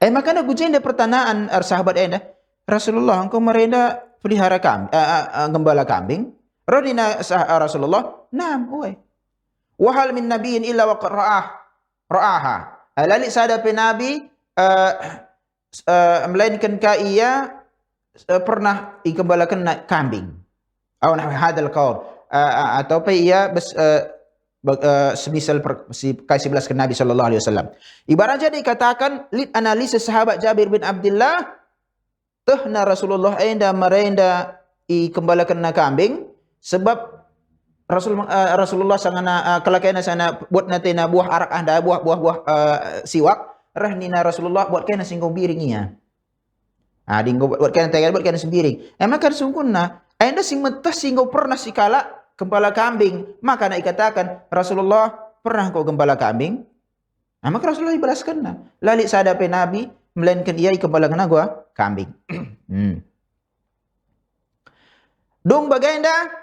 Makanya gujenda pertanyaan sahabat enda, Rasulullah engkau merenda pelihara kambing, gembala kambing? Radina Rasulullah, naam, oi. Wahal min nabiyin illa wa ra'aha. Lalik sadapi nabi melainkan ka ia pernah ikembalakan kambing. Aw nahwi hadal qaul. Atau apa ia semisal kasih belas ke Nabi sallallahu alaihi wasallam. Ibaratnya dikatakan lid analisis sahabat Jabir bin Abdullah, tahna Rasulullah enda merenda ikembalakan kambing. Sebab Rasulullah sangana kalakena sana buat natina buah arak anda buah siwak rahnina Rasulullah buat kena singgung biringnya. Buat kena tegal buat kena sembiring. Maka sungkunna anda sing mentah singgung pernah sikala gembala kambing, maka nak dikatakan Rasulullah pernah kau gembala kambing? Maka Rasulullah ibalaskan lalik sadape Nabi melainkan ia gembala gua kambing. Dong bagainda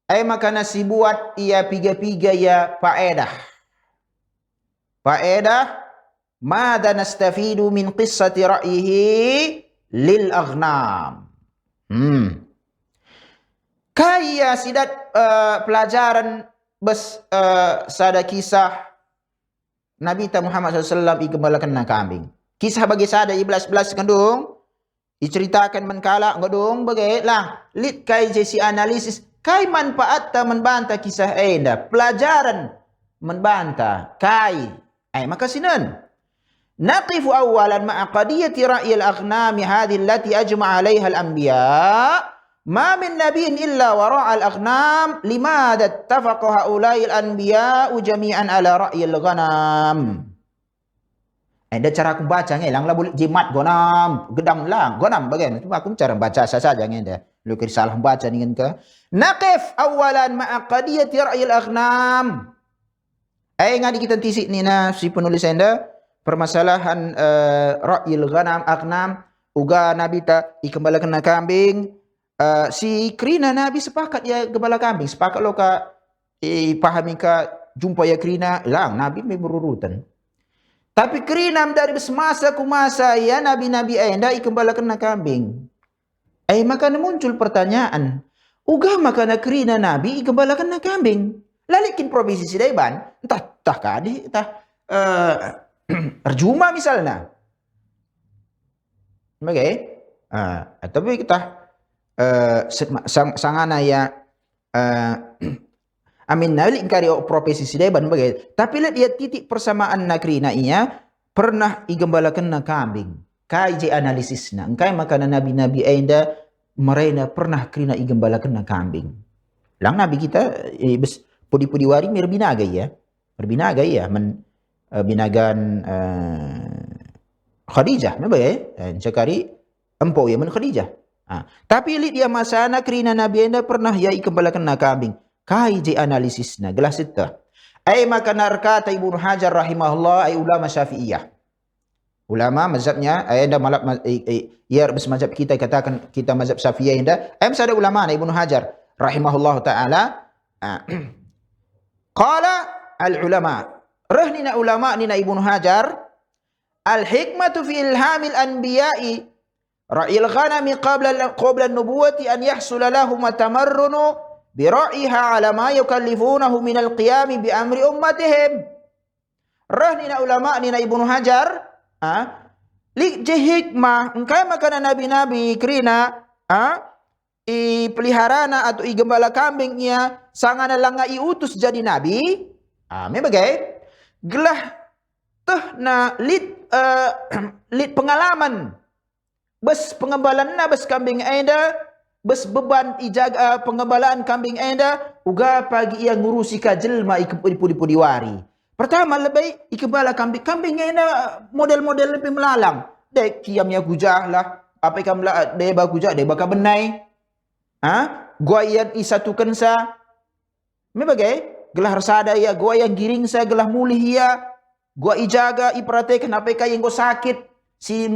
maka nasi buat ia piga-piga ya faedah. Faedah, madza nastafidu min qissati ra'yihi lil aghnam. Kaya sidat pelajaran sada kisah Nabi Muhammad SAW ikembalakan kambing. Kisah bagi sada 11 kandung diceritakan menkala ngodong bagai lang lit kai jesi analisis kai manfaat ta membantah kisah enda pelajaran membantah kai maka sinan naqifu awalan ma'a qadiyati ra'yil aghnami hadhihi allati ajma'a 'alayha al-anbiya ma min nabiyyin illa wa ra'a al-aghnam limadha ittafaqa haula'i al-anbiya jami'an 'ala ra'yil ghanam. Ada cara aku baca lang lah boleh jimat gonam gedam lang gonam bagaimana cuma aku cara baca saja ngenda lu kira salah baca dengan ke naqif awalan ma'a qadiyati ra'yil aghnam. Ngadi kita tisik ni na si penulis enda permasalahan ra'yil ghanam aghnam uga nabi ta ikembalakan kambing si krina nabi sepakat ya gembala kambing sepakat lo ka pahami ka jumpa ya krina lang nabi me berurutan. Tapi kerinam dari semasa ke masa ya nabi-nabi enda ikembalakan kambing. Maka muncul pertanyaan. Uga maka kerina nabi ikembalakan kambing. Lalikin provisi sidaiban. Entah kadi, entah terjuma misalnya. Bagai. Tapi kita sangana ya amin nalik kari profesi sidaiban bagai. Tapi lihat dia titik persamaan nakrina iya pernah igembalakan kambing. Kai je analisisna. Engkai makanan nabi-nabi enda mereka pernah krina igembalakan kambing. Lang nabi kita pudi-pudi wari mirbinaga ya. Berbinaga ya men binagan Khadijah bagai. Cakari empau ya men Khadijah. Tapi lihat dia masana krina nabi enda pernah ya igembalakan kambing. Kai je analisisna gelas itu. Maka narkata Ibnu Hajar rahimahullah ulama Syafi'iyah. Ulama mazhabnya anda malap ya mazhab kita katakan kita mazhab Syafi'iyah anda. Ada ulama Ibnu Hajar rahimahullah taala. Qala al ulama. Rahnina ulama nina Ibnu Hajar al hikmatu fi ilhamil anbiya'i Ra'il ghanami qabla an-nubuwati an yahsula lahum tamarrunu bi ra'iha ala ma yukallifunahu min al-qiyam bi amri ummatihim. Rah ni na ulama ni na Ibnu Hajar, li je hikmah engkai makana nabi-nabi krina peliharana atau gembala kambingnya sangana langa utus jadi nabi. Me bagai gelah teh na lid pengalaman bes pengembalaan bes kambing enda, bes beban ijaga pengembalaan kambing enda, uga pagi ia ngurusi ka jelma ipudi wari. Pertama lebih ikebala kambing enda model-model lebih melalang. Dek kiamnya gujah lah, apa ikam lah deba gujah deba ka benai. Gua yang isatukan sa. Me bagai gelah rasada ya, gua yang giring sa gelah mulih ya. Gua ijaga ipratekan apa yang gua sakit. Si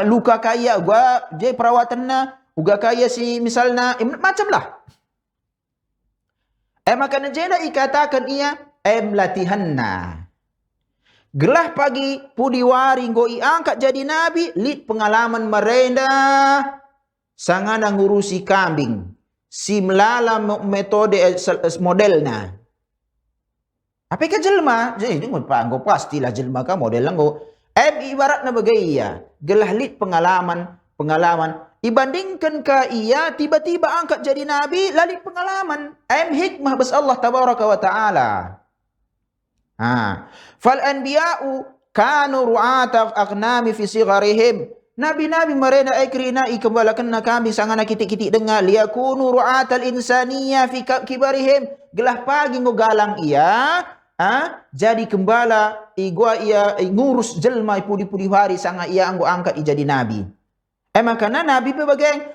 luka kaya gua je perawatan na uga kaya si misalnya macam lah. Makanya jeda ikatakan ia latihan na. Gelah pagi pudiwari go angkat jadi nabi, lid pengalaman merenda sangana ngurusi kambing. Si melala metode modelna. Apa ke jelma? Jadi nggo pastilah jelma ka model nggo. Ibarat na bagai ia, gelah lid pengalaman. Ibandingkan ka ia tiba-tiba angkat jadi nabi, lalit pengalaman. Hikmah bas Allah tabaraka wa ta'ala. Fal anbiya'u kanu ru'ata aghnami fi sigharihim. Nabi-nabi mereka ikrina ikembalakan na kami sangana kitik-kitik dengar liyakunu ru'atal insaniyah fi kibarihim. Gelah pagi ngogalang ia, jadi gembala igua ia ngurus jelma pudi-pudi hari sanga ia anggo angkat jadi nabi. Makana nabi berbagai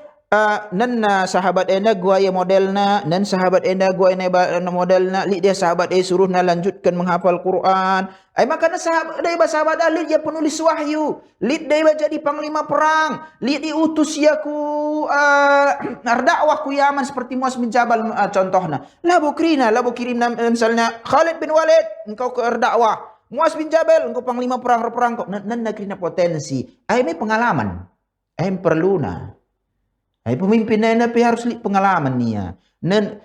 nan sahabat enda gua ya modelna, nan sahabat enda gua ina modelna, li dia sahabat suruh na lanjutkan menghafal Quran. Makana sahabat ahli dia penulis wahyu, li dia jadi panglima perang, li diutus ya ku dakwah ku Yaman seperti Muaz bin Jabal contohna. Labu kirim misalnya Khalid bin Walid engkau ke dakwah, Muaz bin Jabal engkau panglima perang kau nan nakrina potensi. Ini pengalaman. Perlu na. Pemimpin napi harus lihat pengalaman niya. Nen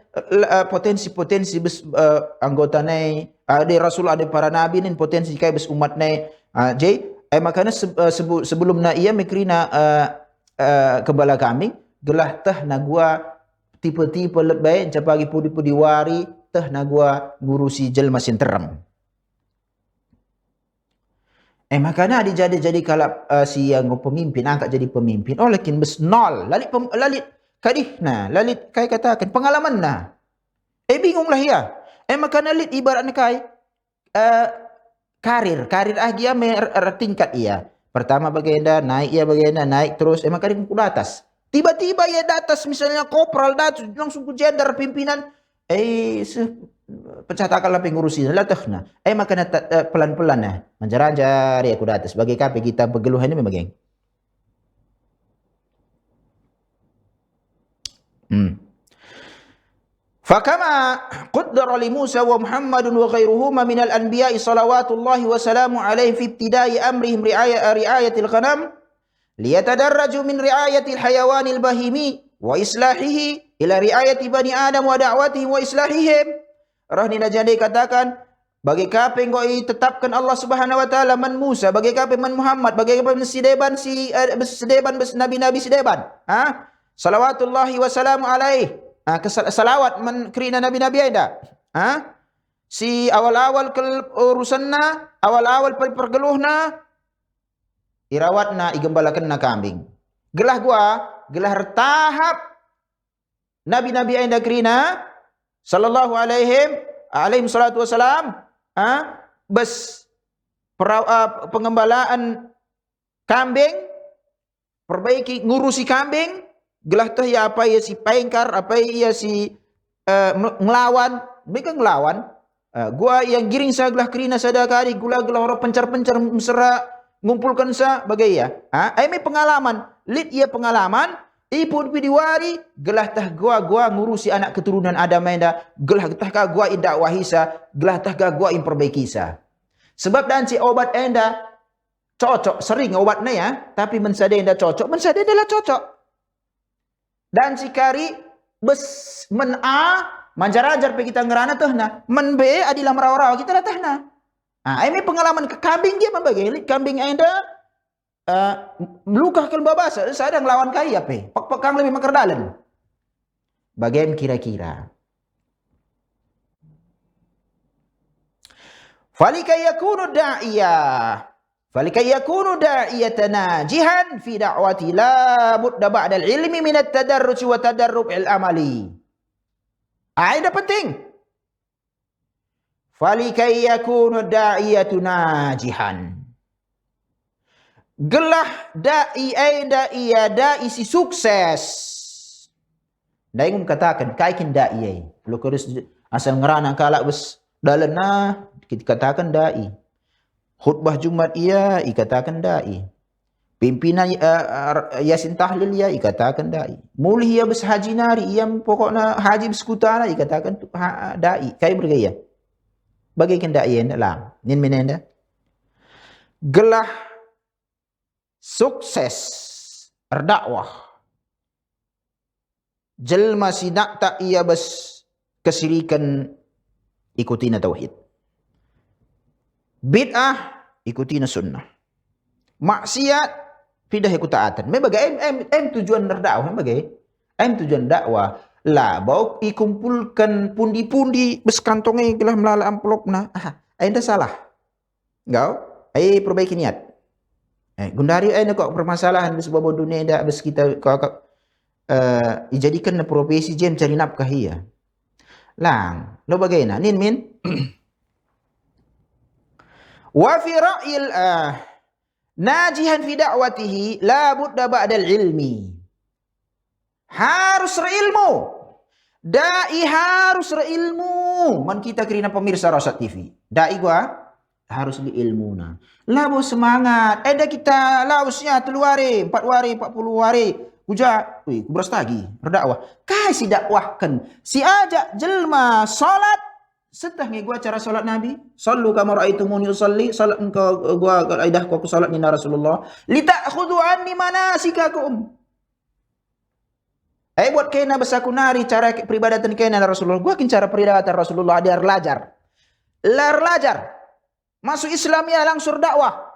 potensi-potensi bes anggota nai ada rasul ada para nabi nen potensi kai bes umat nai. Makanya sebelum na ia mikrina kebala kami gelah teh na gua tipe-tipe lebay capagi pudi-pudi wari teh na gua ngurusi jelma sinteram. Makanya jadi kalau si yang pemimpin angkat jadi pemimpin. Lekin bes nol. Lalit kadih nah, lalit kai katakan pengalaman nah. Bingunglah ya. Makanya lalit ibaratnya kai karir dia tingkat ia. Pertama bagaimana naik ia bagaimana naik terus makanya ke atas. Tiba-tiba ia di atas misalnya kopral dah langsung ku gender pimpinan pencatakan lah pengurusin lah tuh nah. Makanya pelan-pelan nah. Manjar-anjar ya kuda atas. Sebagai kape kita bergeluh ini memang geng. Fakama qaddara li Musa wa Muhammadun wa ghairuhuma minal anbiya'i salawatullahi wa salamu alaihi fi ibtidai amrihim riayatil ghanam liyatadarraju min riayatil hayawanil bahimi wa islahihi ila riayati bani Adam wa da'watihim wa islahihim. Rahni najadi katakan bagi kape engkau tetapkan Allah Subhanahu wa taala man Musa, bagi kape man Muhammad, bagi kape sedeban nabi-nabi sedeban. Salawatullahi wa salamu alaihi. Salawat man krina nabi-nabi ada. Si awal-awal urusanna, awal-awal pergeluhna irawatna igembalakan na kambing. Gelah tahap nabi-nabi anda krina sallallahu alaihi salatu wasalam bes pengembalaan kambing, perbaiki ngurusi kambing, gelah teh ya apa ya si pengkar, apa ya si ngelawan, mereka ngelawan. Gua yang giring sa gelah kerina sadakari gelah orang pencar-pencar mesra ngumpulkan sa bagai ya. Ini pengalaman, lid ia pengalaman. Ipun pidiwari gelah tah gua ngurusi anak keturunan Adam enda, gelah tah gua dakwahisa, gelah tah gua imperbaiki sa. Sebab dan si obat enda cocok sering obatnya ya, tapi mensadai dah cocok, mensadai adalah cocok. Dan sikari bes men A manjar-ajar pe kita ngerana tehna, men B adilah merawa-rawa kita lah tehna. Ini pengalaman ke kambing dia membagi, kambing anda meluka ke babasa, saya ngelawan kaya pe, pak kang lebih makerdalan. Bagaimana kira-kira? Falikay yakunu da'iyatan najihan fi da'wati la budda ba'dal ilmi min at-tadarruj wa tadarrub al-amali. Ini penting. Falikay yakunu da'iyatu najihan. Gelah da'i si sukses. Dai katakan kaikin da'i. Kalau kurus asal ngerana kalak bes dalana kita katakan da'i. Khutbah Jumat ia ikatakan da'i. Pimpinan Yasin Tahlil ia ikatakan da'i. Mulih ia bes haji nari ia pokoknya haji bersekutara ikatakan da'i. Kai bergaya. Bagaikan da'i anda lang. Nin menenda. Gelah sukses berdakwah. Jelma sidak tak ia bes kesirikan ikutina tauhid. Bid'ah ikutina sunnah. Maksiat pindah ikut taatan. Membagai tujuan berdakwah membagai tujuan dakwah lah bau ikumpulkan pundi-pundi beskantonge gelah melala amplop nah. Anda salah. Engkau perbaiki niat. Gundari kok permasalahan sebuah dunia dah bes kita kok dijadikan profesi jem cari nafkah iya. Lang, lo bagaimana? Nin min. Wa fi ra'yil najihan fi da'watihi la budda ba'dal ilmi. Harus berilmu. Dai harus berilmu. Man kita kerina pemirsa Rosat TV. Dai gua harus ilmu na. Labu semangat. Ada kita lausnya 3 hari, 4 hari, 40 hari. Uja, kubras tagi, berdakwah. Kasih dakwahkan. Si ajak jelma salat. Setah ngi gua cara salat Nabi. Sallu kama ra'aitumuni usalli. Salat engkau gua aidah ku salat ni Rasulullah. Lita'khudhu anni manasikakum. Buat kena besaku nari cara peribadatan kena Rasulullah. Gua kin cara peribadatan Rasulullah dia lajar. Lajar. Masuk Islam ya langsung dakwah.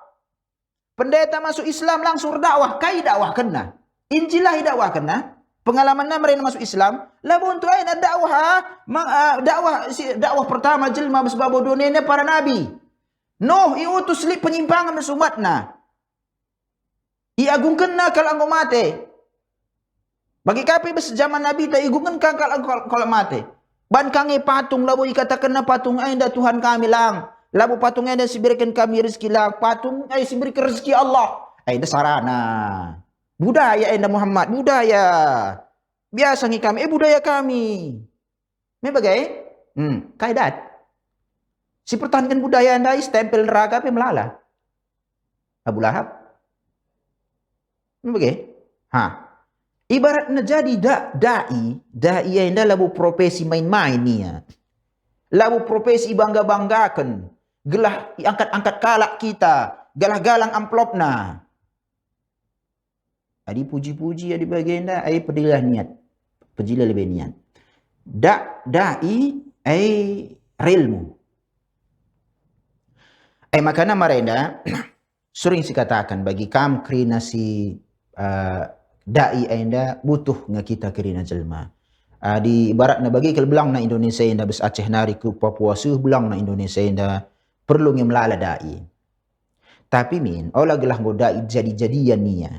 Pendeta masuk Islam langsung dakwah. Kai dakwah kena. Injilah dakwah kena. Pengalamannya mereka masuk Islam. Lalu untuk ayat dakwah pertama jelma sebab dunia para nabi. Nuh iutus li penyimpangan umatna. Iagungkan kalau engkau mati. Bagi kapi bes zaman nabi tak igungkan kalau mati. Ban kange patung labu ikatakan patung anda Tuhan kami lang. Labu patung anda sibirikan kami rezeki lang. Patung ay sibirikan rezeki Allah. Anda sarana. Budaya anda Muhammad, budaya. Biasa ngi kami, budaya kami. Mebagai? Kaidat. Si pertahankan budaya anda, stempel neraka, melala. Abu Lahab. Mebagai? Ibaratnya jadi da'i anda labu profesi main-main ni ya. Labu profesi bangga-banggakan. Gelah angkat-angkat kalak kita. Gelah galang amplopna. Adi puji-puji adi baginda ai pedilah niat. Pejilah lebih niat. Da'i ai ilmu. Makana marenda sering sikatakan bagi kam kerina si da'i anda butuh nga kita kerina jelma. Di ibaratna bagi kalau belang na Indonesia anda bes Aceh nari ke Papua suh belang na Indonesia anda perlu nga melala da'i. Tapi olah gelah go da'i jadi-jadian niya.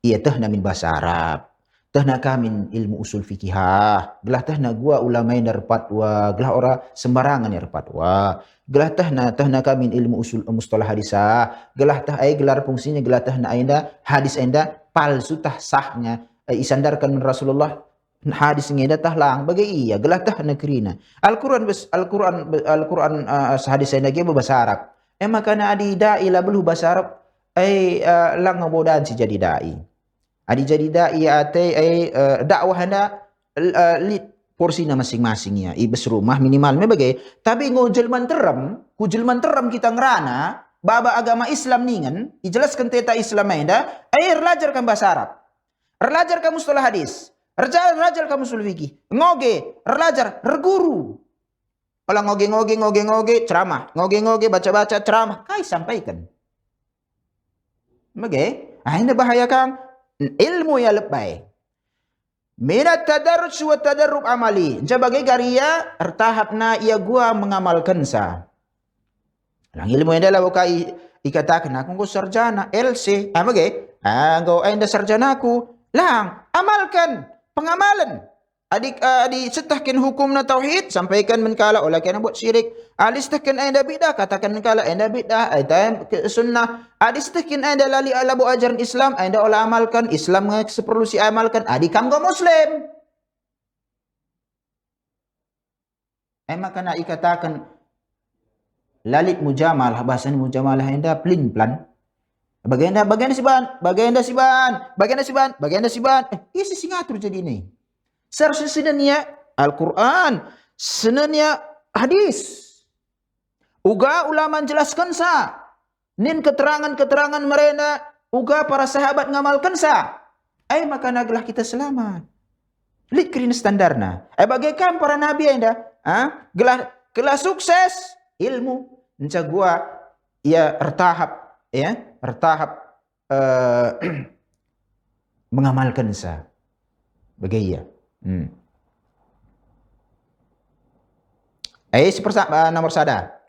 Ia tahna min bahasa Arab. Tahna kamin ilmu usul fikihah. Gelah tahna gua ulama yang fatwa. Gelah ora sembarangan yang fatwa. Gelah tahna kamin ilmu usul mustalah hadisah. Gelah gelar fungsinya gelah tahna anda hadis anda palsu tah sahnya. Isandarkan Rasulullah hadis ngeda tah lang bagai iya. Gelah tahna kerina. Al-Quran hadis anda ge bahasa Arab. Makana adi da'i la beluh bahasa Arab. Lang ngobodan si jadi da'i. Adi jadi da'i dakwah anda porsina masing-masing ya. Ibes rumah minimal bagai. Tapi ku jelman terem kita ngerana baba agama Islam ningan, ijelaskan teta Islam enda, ay erlajarkan bahasa Arab. Erlajarkan mustalah hadis. Erlajarkan usul fikih. Ngoge, erlajar, erguru. Kalau ngoge, ceramah. Ngoge, baca-baca, ceramah. Kai sampaikan. Oke. Ini bahaya kang. Ilmu ya lebay. Minat tadarruj wa tadarrub amali. Sebagai karya, ertahap na ia gua mengamalkan sa. Lang ilmu yang adalah bukai ikatakan aku ko sarjana LC. Oke. Engkau anda sarjana aku. Lang, amalkan. Pengamalan. Adik setahkan hukum na tauhid, sampaikan menkala olah kena buat syirik. Adistahkan anda bidah, katakan menkala anda bidah, anda sunnah. Adistahkan anda lali ala bu ajaran Islam, anda olah amalkan, Islam seperlu si amalkan. Adik kamu Muslim. Maka nak ikatakan lalit mujamalah, bahasan mujamalah anda plin plan. Bagian si ban. Isi singatur jadi ini. Seharusnya senanya Al-Quran, senanya hadis. Uga ulama jelaskan sa. Nin keterangan-keterangan mereka, uga para sahabat ngamalkan sa. Maka naglah kita selamat. Lihat kerin standarna. Bagaikan para nabi anda. Gelah sukses ilmu. Encak gua ya ertahap mengamalkan sa. Bagaimana? Nomor sada.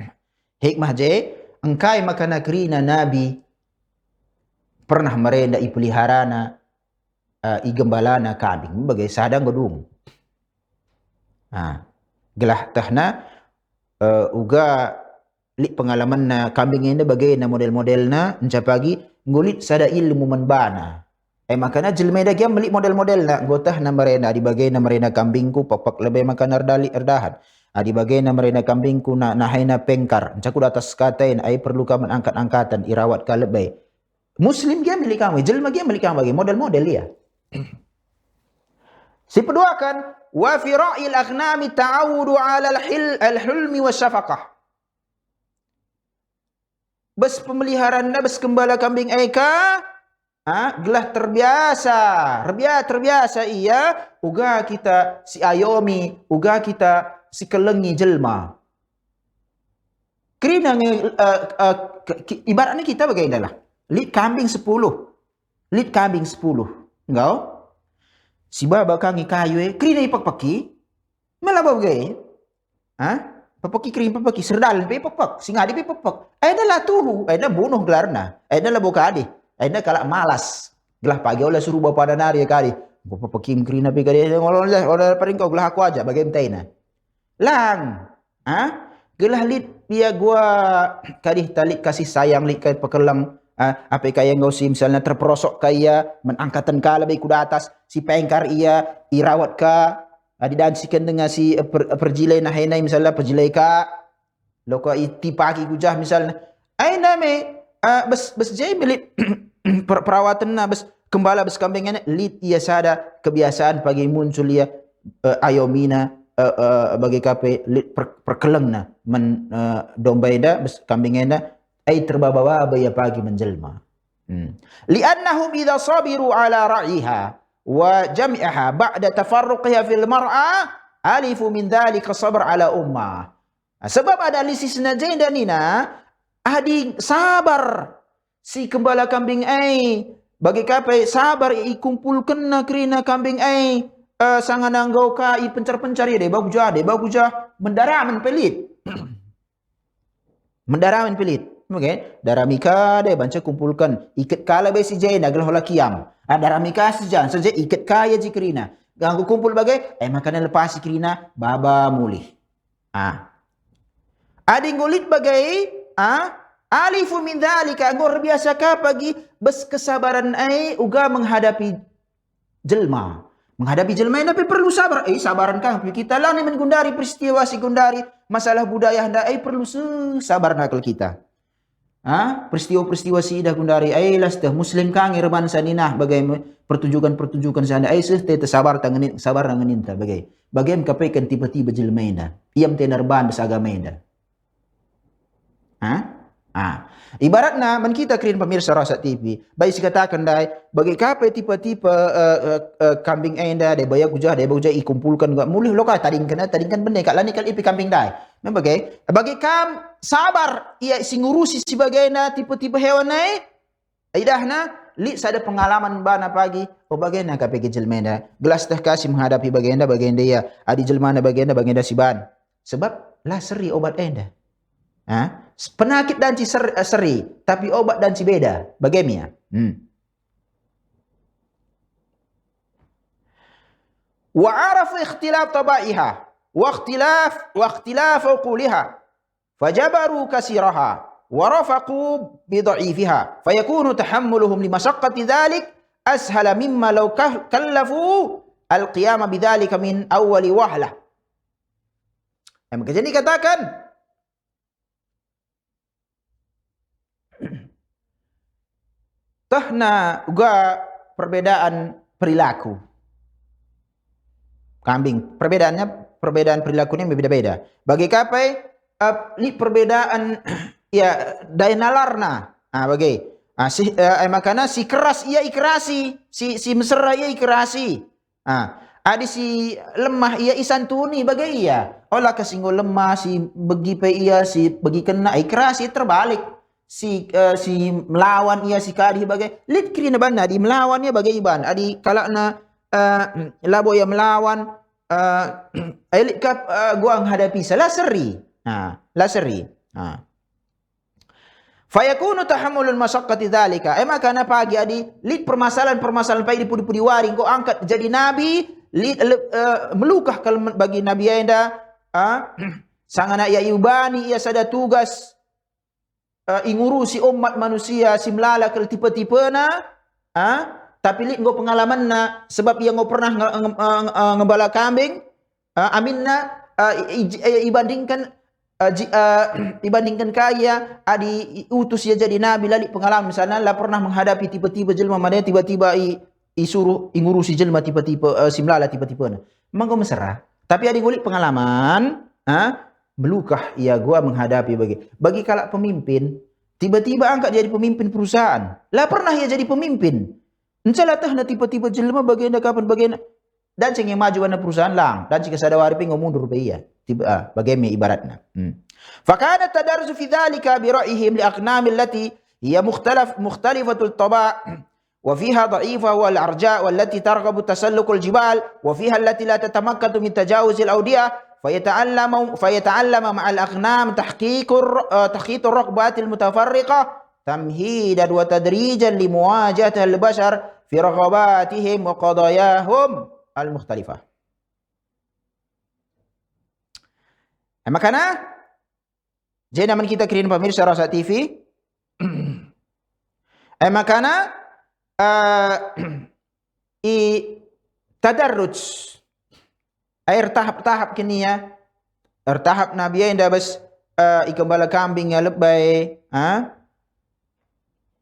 Hikmah je, engkai maka nagrina nabi pernah merenda ipeliharana igembalana kambing bagai sadang gedung. Gelah tahna uga li pengalaman na kambing ini bagai na model-model na pagi ngulit sada ilmu menbana. Makana jelmeda kia beli model-model na gotah na merena di bagai na merena kambingku papak lebih makan erdali erdahan. Di bagai na merena kambingku na nahai na pengkar. Caku atas katain ai perlu ka angkat-angkatan irawat ka lebih. Muslim kia milik kamu, jelma kia milik kamu bagi model-model ya. Si kedua kan wa fi ra'il aghnami ta'awudu 'ala al-hulmi wasyafaqah. Bes pemeliharaan bes gembala kambing eka gelah terbiasa iya uga kita si ayomi uga kita si kelengi jelma kerina ibaratnya kita bagaimana lit kambing 10 engkau si baba kangi kayu kerina ipak-paki melaba bagai papaki kering papaki serdal pe papak singadi pe papak adalah tuhu ada bunuh gelarna adalah bokadi ada kalak malas gelah pagi oleh suruh bapa dan hari kali papaki kering pe kali oleh paling kau gelah aku aja bagaimana lang gelah lit dia gua kadih talik kasih sayang lit kai pekelang apa kaya ngau si misalnya terperosok kaya menangkatan ka lebih kuda atas si pengkar ia irawat ka didansikan dengan si perjilai nahenai misalnya perjilai ka loko iti pagi kujah misalnya name bes jai milik perawatan na bes kembala bes kambingnya lit ia sada kebiasaan pagi muncul ia ayomina bagi kape lit perkeleng na men domba ida bes kambingnya terbawa baya pagi menjelma li'annahum idza sabiru ala ra'iha wa jam'iha ba'da tafarruqiha fil mar'a alifu min dhalika sabr ala ummah. Sebab ada lisis najain dan nina sabar si gembala kambing bagi kapai sabar kumpulkan na kerina kambing sangan anggau ka pencar-pencar ya deh bagujah mendaraman pelit okay. Daramika deh banca kumpulkan ikat kala besi jai naglah hola kiam. Daramika sejan saja ikat kaya jikrina. Ganggu kumpul bagai makanan lepas jikrina baba mulih. Adi ngulit bagai alifu min dzalika ngor biasa ka pagi bes kesabaran uga menghadapi jelma. Menghadapi jelma ini perlu sabar. Sabaran kah kita lah ni menggundari peristiwa si gundari masalah budaya handa perlu sabar nakal kita. Peristiwa-peristiwa si dah gundari las dah muslim kang irman saninah bagai pertunjukan sana teh sabar tanganin ta bagai kapaikan tiba-tiba jelma ina iam tenarban besagama ina Ibaratnya man kita kirim pemirsa Rasat TV, baik katakan dai bagi kape tipe-tipe kambing enda dai bayar gujah ikumpulkan gak mulih lo tadingkan benda kak lani kal ipi kambing dai. Bagi kam sabar ia singurusi si bagaina tipe-tipe hewan nai. Idahna li sada pengalaman bana pagi bagaina kape jelmenda gelas teh kasih menghadapi bagenda ya adi jelmana bagenda si ban. Sebab lah seri obat enda. Penyakit dan si seri, tapi obat dan si beda. Bagaimana? Wa arafu ikhtilaf tabaiha wa ikhtilaf uquliha fajabaru kasiraha wa rafaqu bi dha'ifiha fayakunu tahammuluhum li mashaqqati dhalik ashala mimma law kallafu al-qiyama bidzalika min awwali wahlah. Maka jadi katakan tahna juga perbedaan perilaku kambing. Perbedaan perilakunya berbeda-beda. Bagi kapai li perbedaan ya daya nalarna. Makanya si keras ia ikrasi, si mesra ia ikrasi. Adi si lemah ia isantuni bagai ia. Olah kasinggo lemah si bagi pe ia si bagi kena ikrasi terbalik. Si melawan ia si kadi bagai lit krina bana di melawan ia bagai iban adi kalakna labo ia melawan elit kap gua hadapi salah seri la seri fayakunu tahammulul masyaqqati dzalika maka na pagi adi lit permasalahan pai di pudi waring kau angkat jadi nabi lit melukah bagi nabi enda sangana ia ibani ia sada tugas ingurusi umat manusia si melala ke tipe-tipena tapi li ngo pengalaman na sebab ia ngo pernah ngebala kambing aminna ibandingkan kaya adi utus ia jadi nabi lali pengalaman misalnya lah pernah menghadapi tipe-tipe jelma mana tiba-tiba isuruh ingurusi jelma tipe-tipe si melala tipe-tipena memang ngo mesra tapi adi ngulik pengalaman melukah ia gua menghadapi bagi kalak pemimpin tiba-tiba angkat jadi pemimpin perusahaan lah pernah ia jadi pemimpin encalah tah tiba-tiba jelma bagaina kapan bagaina dan ceng yang maju wana perusahaan lang dan jika sadawari pe ngomundur pe ia tiba bagaimana ibaratnya fakana tadarrusu fi dhalika bi ra'ihim li aqnam allati hiya mukhtalifatul taba' wa fiha dha'ifa wal arja' wallati targhabu tasallukul jibal wa fiha allati la tatamakkanu min tajawuzil awdiyah فيتعلم مع الأغنام تحقيق الرغبات المتفرقة تمهيدا وتدريجا لمواجهة البشر في رغباتهم وقضاياهم المختلفة. Makanya jadi naman kita kirim pemirsa Rasat TV. Makanya tadarruj air tahap-tahap kini ya. Tahap Nabi yang dah bas ikembala kambing ya lebay,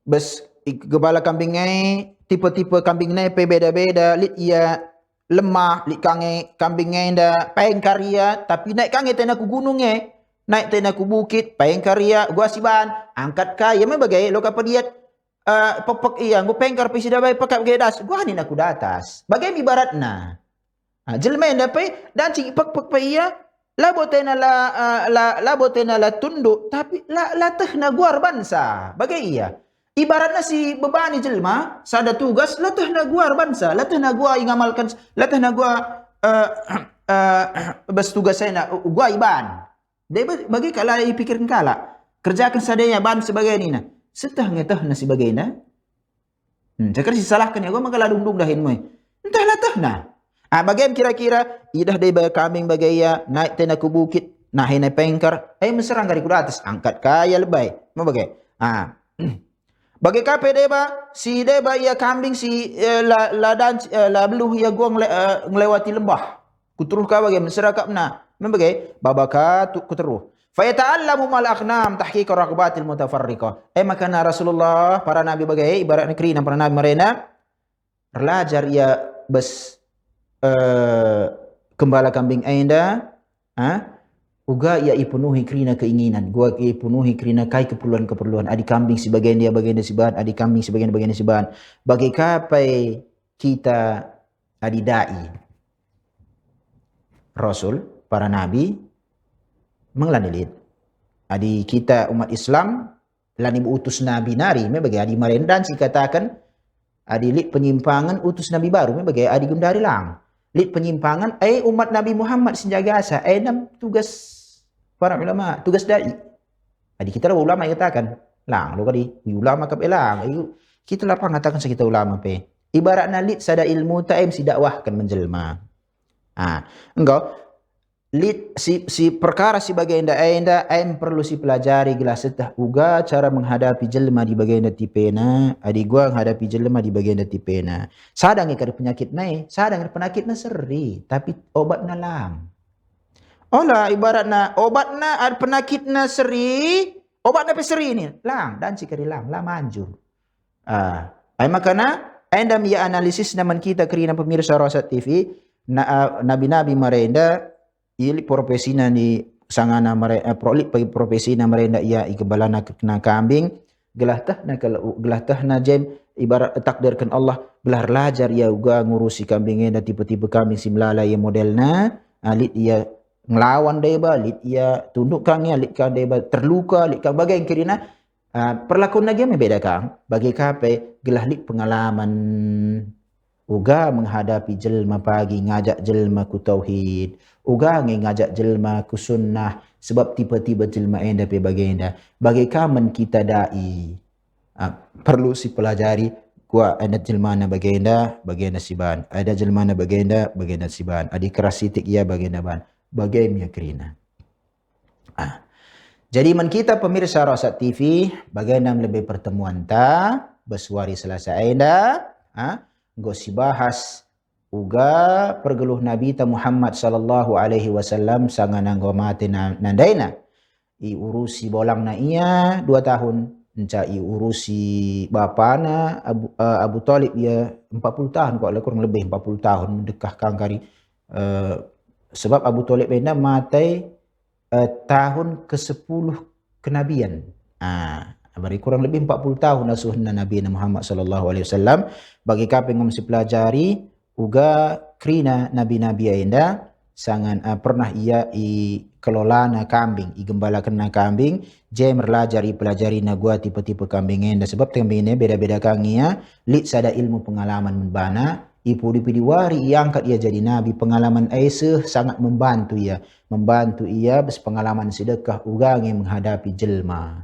bas ikembala kambing ni tipe-tipe kambing ni beda-beda, lit ia lemah, lit kange kambing ni dah pengkaria, tapi naik kange tena ku gunungnya, naik tena ku bukit, pengkaria, gua siban, angkat kaya, me bagai lo kapal diet, pepek iya, gua pengkar pisi dah bay pakai gedas, gua ni nak ku datas, bagai ibaratna. Jelma yang dapat dan cik pek iya labo tena la tunduk tapi la tehna guar bansa bagai iya ibaratnya si bebani jelma sada tugas la tehna guar bansa la tehna gua ingamalkan la tehna gua bas tugas saya gua iban dia bagi kala pikirkan kala kerjakan sadanya ban sebagai ini nah setahnya tehna sebagainya cakar si salahkan ya gua mangkala dung dahin moy entahlah tehna. Bagaimana kira-kira idah day kambing bagaya naik tena ku bukit nah naik pengkar meserang dari ku atas angkat kaya lebay mau bagai bagai kape deba si deba ia kambing si la beluh ia gua ngelewati lembah kuteruh ka bagai meserang kapna membagai babaka kuteruh fayata'allamu mal aqnam tahqiq raqabatil mutafarriqah makana Rasulullah para nabi bagai ibarat negeri para nabi mereka belajar ia bes gembala kambing enda uga ia ipenuhi kerana keinginan, gua ia ipenuhi kerana kai keperluan-keperluan. Adi kambing sebagian dia si bahan, adi kambing sebagian si bahan. Bagi kapai kita adi dai Rasul, para nabi, menglanilit. Adi kita umat Islam, lani utus nabi nari, bagi adi marendan si katakan, adi lit penyimpangan utus nabi baru, bagi adi gundari lang. Lit penyimpangan, umat Nabi Muhammad senjaga asa, nam tugas para ulama, tugas dai. Adi kita lah ulama yang katakan, lang, lo kadi, ulama kap elang, kita lah pangatakan sa kita ulama pe. Ibarat nalit sada ilmu taim si dakwahkan menjelma. Engkau lit si perkara si bagian enda aim perlu si pelajari gelas setah uga cara menghadapi jelma di bagian tipena, adi gua menghadapi jelma di bagian tipena. Sadang ikar penyakit nai, sadang penyakit na seri, tapi obat na lang. Olah ibaratna obatna ada penyakit na seri, obatna pe seri ni lang dan cikari lang manjur. Makana anda ya analisis naman kita kerina pemirsa Rosat TV nabi-nabi marenda ili profesina ni sangana marenda prolik pagi profesina marenda ia ikebalana kena kambing gelah tah na jem ibarat takdirkan Allah belah lajar ia uga ngurusi kambingnya tipe-tipe kambing simlala ia modelna alit ia ngelawan deba, lit ia tunduk kangnya, lit kang deba terluka, lit kang bagai kirina perlakuan lagi beda kang. Bagi kape gelah lit pengalaman uga menghadapi jelma pagi ngajak jelma ku tauhid, uga ngajak jelma ku sunnah sebab tiba-tiba jelma enda pe bagi enda. Bagi kamen kita dai perlu si pelajari gua ada jelmana bagi enda siban, ada jelmana bagi enda siban, adi keras sitik ia bagi enda ban. Bagaimana kerina. Jadi man kita pemirsa Rosat TV, bagaimana lebih pertemuan ta, bersuari selasa enda, gosi bahas uga pergeluh Nabi ta Muhammad sallallahu alaihi wasallam sangan anggo mati nandaina. I urusi bolang na ia 2 tahun, enca i urusi bapana Abu Talib ia 40 tahun kok kurang lebih 40 tahun mendekah kangkari sebab Abu Talib enda matai tahun ke-10 kenabian. Bari kurang lebih 40 tahun asuhna Nabi Muhammad sallallahu alaihi wasallam. Bagi kaping mesti pelajari uga krina nabi-nabi enda sangan pernah ia i kelolana kambing, i gembalakan na kambing, je merlajari pelajari na gua tipe-tipe kambing enda sebab kambing ini beda-beda kangia, lit sada ilmu pengalaman membana. Ipu dipidiwari ia angkat ia jadi nabi, pengalaman Aisyah sangat membantu ia pengalaman sedekah ugangi menghadapi jelma.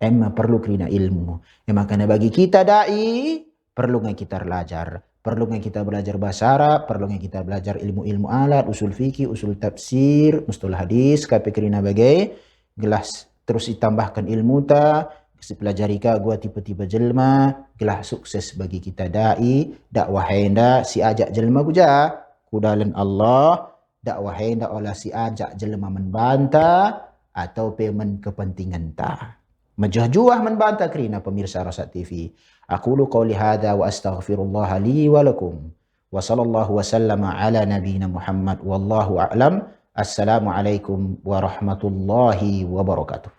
Emma perlu kerina ilmu. Makanya bagi kita dai perlu ngai kita belajar, perlu ngai kita belajar bahasa Arab, perlu ngai kita belajar ilmu-ilmu alat, usul fikih, usul tafsir, mustalah hadis, kape kerina bagai gelas terus ditambahkan ilmu ta. Pelajari ka gua tipe-tipe jelma gelah sukses bagi kita dai dakwah enda si ajak jelma guja kudalan Allah dakwah enda olah si ajak jelma membanta atau pemen kepentingan ta majah-juah membanta kerina pemirsa Rosat TV. Aqulu qauli hadza wa astaghfirullah li wa lakum wa sallallahu wa sallama ala nabiyyina Muhammad wallahu a'lam. Assalamualaikum warahmatullahi wabarakatuh.